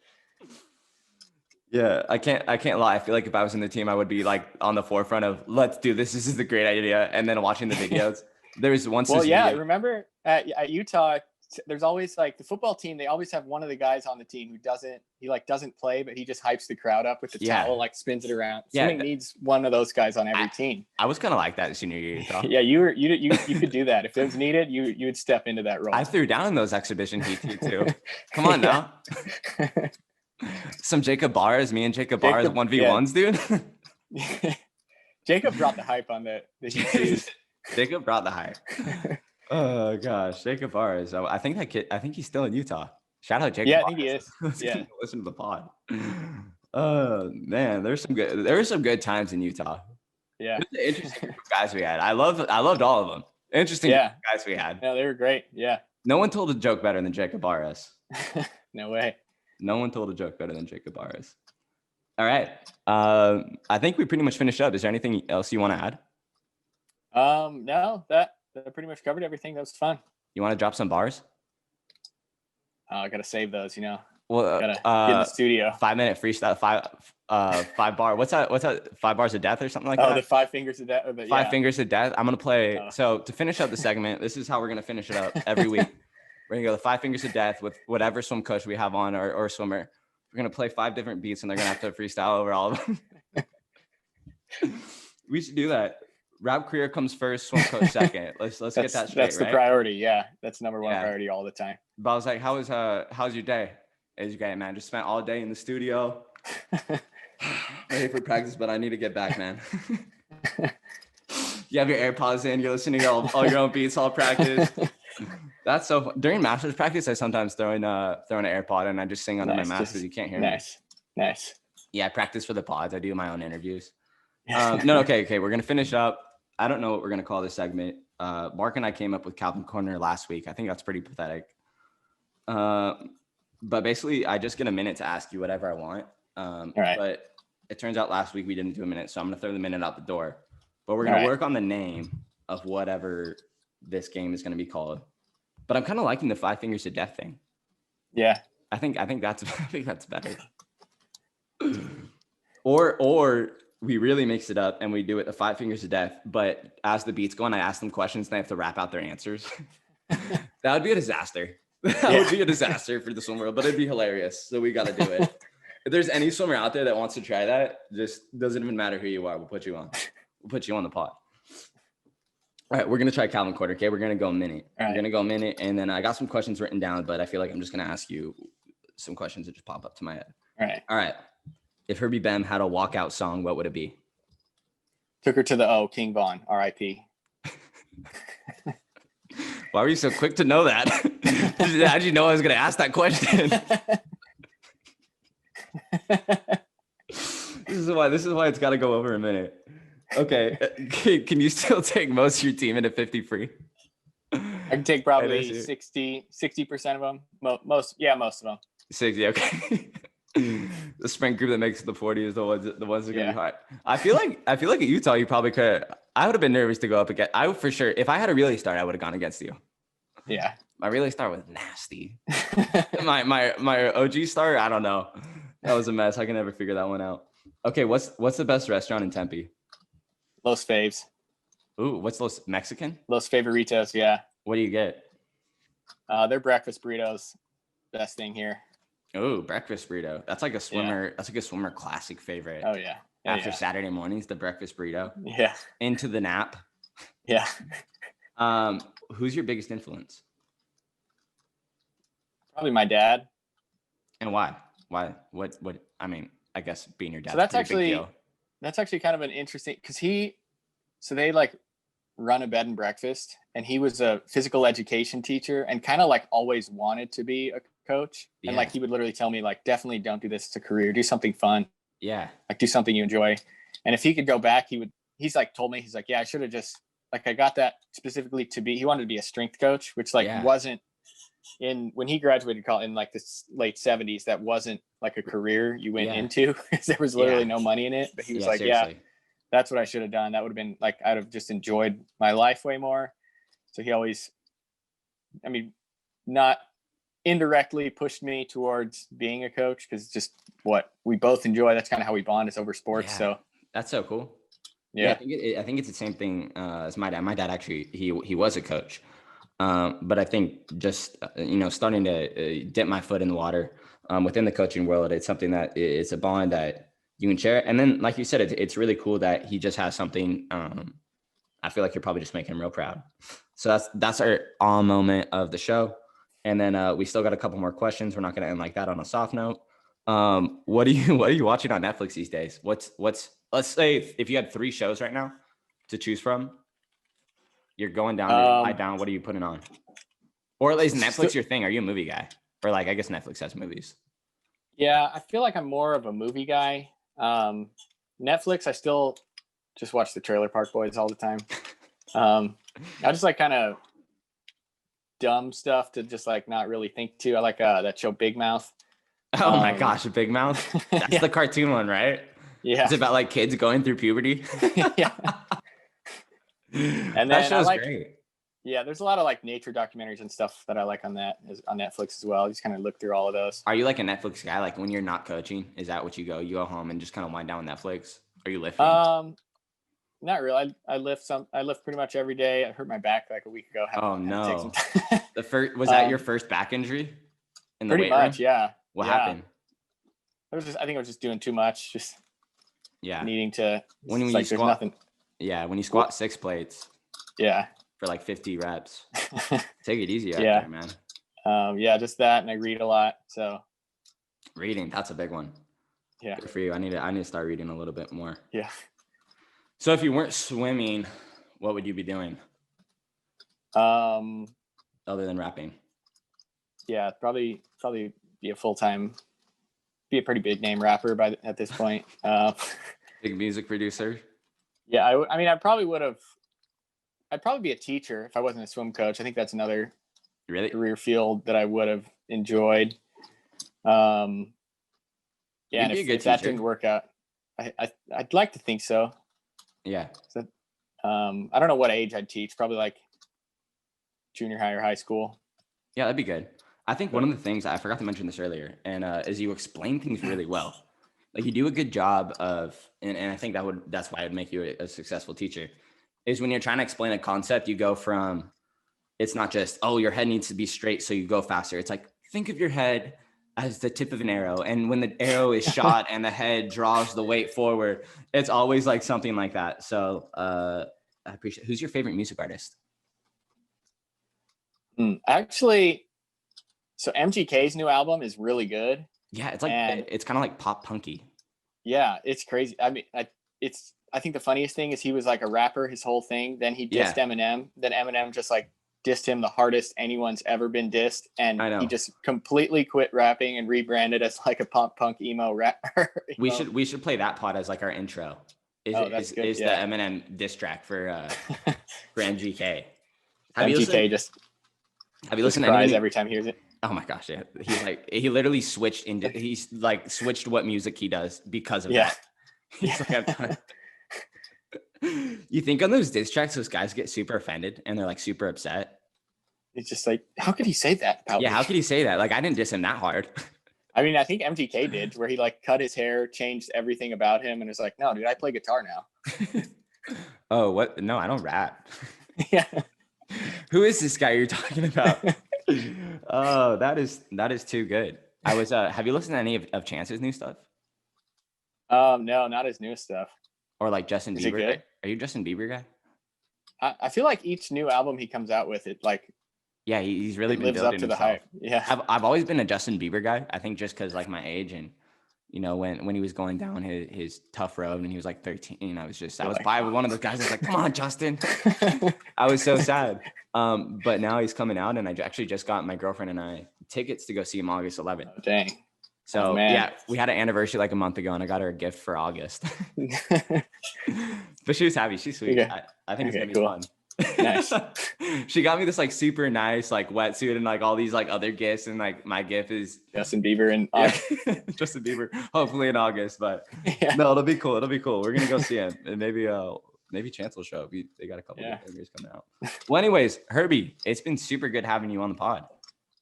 Yeah, I can't lie. I feel like if I was in the team, I would be like on the forefront of let's do this. This is a great idea. And then watching the videos, there was once. Well, yeah, remember at Utah, there's always like the football team. They always have one of the guys on the team who doesn't play, but he just hypes the crowd up with the towel, like spins it around. Swimming needs one of those guys on every team. I was kind of like that senior year. Yeah, you could do that if it was needed. You would step into that role. I threw down in those exhibition heats too. Come on now. Some Jacob Bars, me and Jacob Bars 1v1s, dude. Jacob brought the hype on the Heat shoes. Jacob brought the hype. Oh gosh, Jacob Bars. I think that kid. I think he's still in Utah. Shout out Jacob. Yeah, I Bars. think he is. Let's Yeah. listen to the pod. Oh man, there were some good times in Utah. Yeah. Interesting guys we had. I loved all of them. Interesting guys we had. No, they were great. Yeah. No one told a joke better than Jacob Barras. No way. No one told a joke better than Jacob Barras. All right. I think we pretty much finished up. Is there anything else you want to add? No, that pretty much covered everything. That was fun. You want to drop some bars? I gotta save those, you know. Well, gotta get in the studio. 5-minute freestyle, five bar. What's that? 5 bars of death or something like that? Oh, the 5 fingers of death. Five fingers of death. I'm gonna play. So to finish up the segment, this is how we're gonna finish it up every week. We're gonna go the 5 fingers of death with whatever swim coach we have on or swimmer. We're gonna play 5 different beats and they're gonna have to freestyle over all of them. We should do that. Rap career comes first, swim coach second. Let's get that straight. That's the priority. Yeah, that's number one priority all the time. But I was like, how's your day? It's great, man. Just spent all day in the studio. Ready for practice, but I need to get back, man. You have your AirPods in, you're listening to all your own beats, all practice. That's so fun. During master's practice, I sometimes throw in an AirPod and I just sing under my mask because you can't hear me. Nice. Yeah, I practice for the pods. I do my own interviews. No, okay. We're gonna finish up. I don't know what we're gonna call this segment. Mark and I came up with Calvin Corner last week. I think that's pretty pathetic. But basically, I just get a minute to ask you whatever I want. All right. But it turns out last week we didn't do a minute, so I'm gonna throw the minute out the door. But we're gonna work on the name of whatever this game is gonna be called. But I'm kind of liking the 5 fingers to death thing. Yeah. I think that's better. Or we really mix it up and we do it the 5 fingers to death. But as the beats go on, I ask them questions and they have to rap out their answers. That would be a disaster. That would be a disaster for the swim world, but it'd be hilarious. So we got to do it. If there's any swimmer out there that wants to try that, just doesn't even matter who you are. We'll put you on. We'll put you on the pod. All right, we're going to try Calvin Quarter, okay? We're going to go a minute. We're going to go a minute, and then I got some questions written down, but I feel like I'm just going to ask you some questions that just pop up to my head. All right. If Herbie Behm had a walkout song, what would it be? Took her to the O, King Von, R.I.P. Why were you so quick to know that? How did you know I was going to ask that question? This is why it's got to go over a minute. Okay. Can you still take most of your team into 50 free? I can take probably 60% of them. Most of them. 60, okay. The sprint group that makes the 40 is the ones that are gonna be hard. I feel like at Utah you probably could. I would have been nervous to go up against. I would for sure. If I had a relay start, I would have gone against you. Yeah. My relay start was nasty. my OG start, I don't know. That was a mess. I can never figure that one out. Okay, what's the best restaurant in Tempe? Los Faves. Ooh, what's Los Mexican? Los Favoritos, yeah. What do you get? Their breakfast burritos. Best thing here. Oh, breakfast burrito. That's like a swimmer. Yeah. That's like a swimmer classic favorite. Oh yeah. After Saturday mornings, the breakfast burrito. Yeah. Into the nap. Yeah. Who's your biggest influence? Probably my dad. And why? Why? What? I mean, I guess being your dad. So that's actually kind of an interesting because they like run a bed and breakfast, and he was a physical education teacher and kind of like always wanted to be a coach. And like he would literally tell me like, definitely don't do this as a career, do something fun. Yeah. Like do something you enjoy. And if he could go back, he's like told me, he's like, yeah, I should have just like, I got that specifically he wanted to be a strength coach, which like wasn't when he graduated college in like the late 70s, that wasn't like a career you went into because there was literally no money in it. But he was like, seriously. That's what I should have done. That would have been like, I'd have just enjoyed my life way more. So he always, I mean, not indirectly pushed me towards being a coach because it's just what we both enjoy. That's kind of how we bond, is over sports. Yeah. So that's so cool. Yeah. I think it's the same thing as my dad. My dad actually, he was a coach. But I think just, starting to dip my foot in the water within the coaching world, it's something that it's a bond that you can share. And then, like you said, it's really cool that he just has something. I feel like you're probably just making him real proud. So that's our awe moment of the show. And then we still got a couple more questions. We're not going to end like that on a soft note. What are you watching on Netflix these days? Let's say if you had 3 shows right now to choose from, you're going down to lie down. What are you putting on? Or is Netflix your thing? Are you a movie guy? Or like, I guess Netflix has movies. Yeah, I feel like I'm more of a movie guy. Netflix, I still just watch the Trailer Park Boys all the time. I just like kind of dumb stuff to just like not really think to. I like that show Big Mouth. Oh my gosh, a Big Mouth. That's Yeah. the cartoon one, right? Yeah. It's about like kids going through puberty. Yeah. And That then show's great. Yeah, there's a lot of like nature documentaries and stuff that I like on Netflix as well. I just kind of look through all of those. Are you like a Netflix guy? Like when you're not coaching, is that what you go? You go home and just kind of wind down with Netflix? Are you lifting? Not really. I lift pretty much every day. I hurt my back like a week ago. Oh no. The first was that your first back injury in the pretty weight much, room? yeah. What happened? I think I was just doing too much, just needing to. When you like, squat, there's nothing. Yeah, when you squat 6 plates. Yeah. For like 50 reps. Take it easy out there, man. Yeah, just that, and I read a lot. So reading, that's a big one. Yeah. Good for you. I need to start reading a little bit more. Yeah. So if you weren't swimming, what would you be doing? Other than rapping. Yeah, probably be a full-time, be a pretty big name rapper at this point. Big music producer. Yeah, I mean, I'd probably be a teacher if I wasn't a swim coach. I think that's another career field that I would have enjoyed. Yeah, and if that didn't work out, I'd like to think so. Yeah. So, I don't know what age I'd teach. Probably like junior high or high school. Yeah, that'd be good. I think one of the things I forgot to mention this earlier, and is you explain things really well. Like you do a good job of, and I think that's why it would make you a successful teacher. Is when you're trying to explain a concept, you go from, it's not just, oh, your head needs to be straight so you go faster. It's like, think of your head as the tip of an arrow. And when the arrow is shot and the head draws the weight forward, it's always like something like that. So I appreciate it. Who's your favorite music artist? Actually, so MGK's new album is really good. Yeah, it's like, it's kind of like pop punky. Yeah, it's crazy. I mean, I think the funniest thing is he was like a rapper his whole thing. Then he dissed Eminem. Then Eminem just like dissed him the hardest anyone's ever been dissed. And he just completely quit rapping and rebranded as like a pop punk emo rapper. We should play that pod as like our intro. Is the Eminem diss track for MGK. Have you listened to any every time he hears it? Oh my gosh, yeah. He literally switched what music he does because of that. He's like, you think on those diss tracks, those guys get super offended and they're like super upset. It's just like, how could he say that? How could he say that? Like, I didn't diss him that hard. I mean, I think MGK did, where he like cut his hair, changed everything about him, and was like, no, dude, I play guitar now. Oh, what? No, I don't rap. Yeah. Who is this guy you're talking about? Oh, that is too good. I was have you listened to any of Chance's new stuff? No, not his new stuff. Or like Justin Bieber. Is it good? Are you a Justin Bieber guy? I feel like each new album he comes out with, it like, yeah, he's really been lives up to the hype. Yeah, I've always been a Justin Bieber guy. I think just because like my age and when he was going down his tough road and he was like 13, I was by one of those guys. I was like, come on, Justin. I was so sad. But now he's coming out, and I actually just got my girlfriend and I tickets to go see him August 11th. Oh, dang. So yeah, we had an anniversary like a month ago, and I got her a gift for August. But she was happy. She's sweet. Okay. I think it's gonna be fun. Nice. She got me this like super nice like wetsuit and like all these like other gifts, and like my gift is Justin Bieber in August. Justin Bieber, hopefully in August. But no, it'll be cool. We're gonna go see him, and maybe Chance will show up. They got a couple of fingers coming out. Well, anyways, Herbie, it's been super good having you on the pod.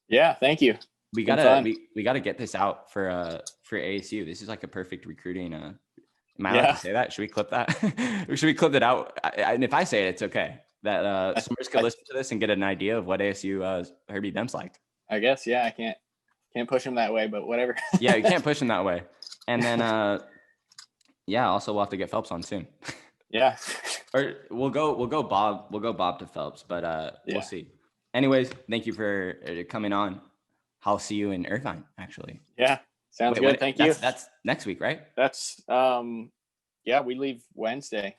Yeah, thank you. We gotta get this out for ASU. This is like a perfect recruiting. Am I allowed to say that? Should we clip that? Or should we clip it out? And if I say it, it's okay. That swimmers could listen to this and get an idea of what ASU Herbie Behm's like. I guess, yeah. I can't push him that way, but whatever. Yeah, you can't push him that way. And then also we'll have to get Phelps on soon. Yeah. Or we'll go Bob to Phelps, but we'll see. Anyways, thank you for coming on. I'll see you in Irvine, actually. Yeah. Sounds good. Thank you. That's next week, right? That's yeah, we leave Wednesday.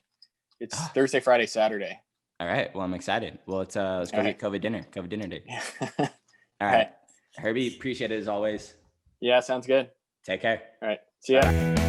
It's Thursday, Friday, Saturday. All right. Well, I'm excited. Well, let's go get COVID dinner. COVID dinner date. All right. Herbie, appreciate it as always. Yeah, sounds good. Take care. All right. See ya.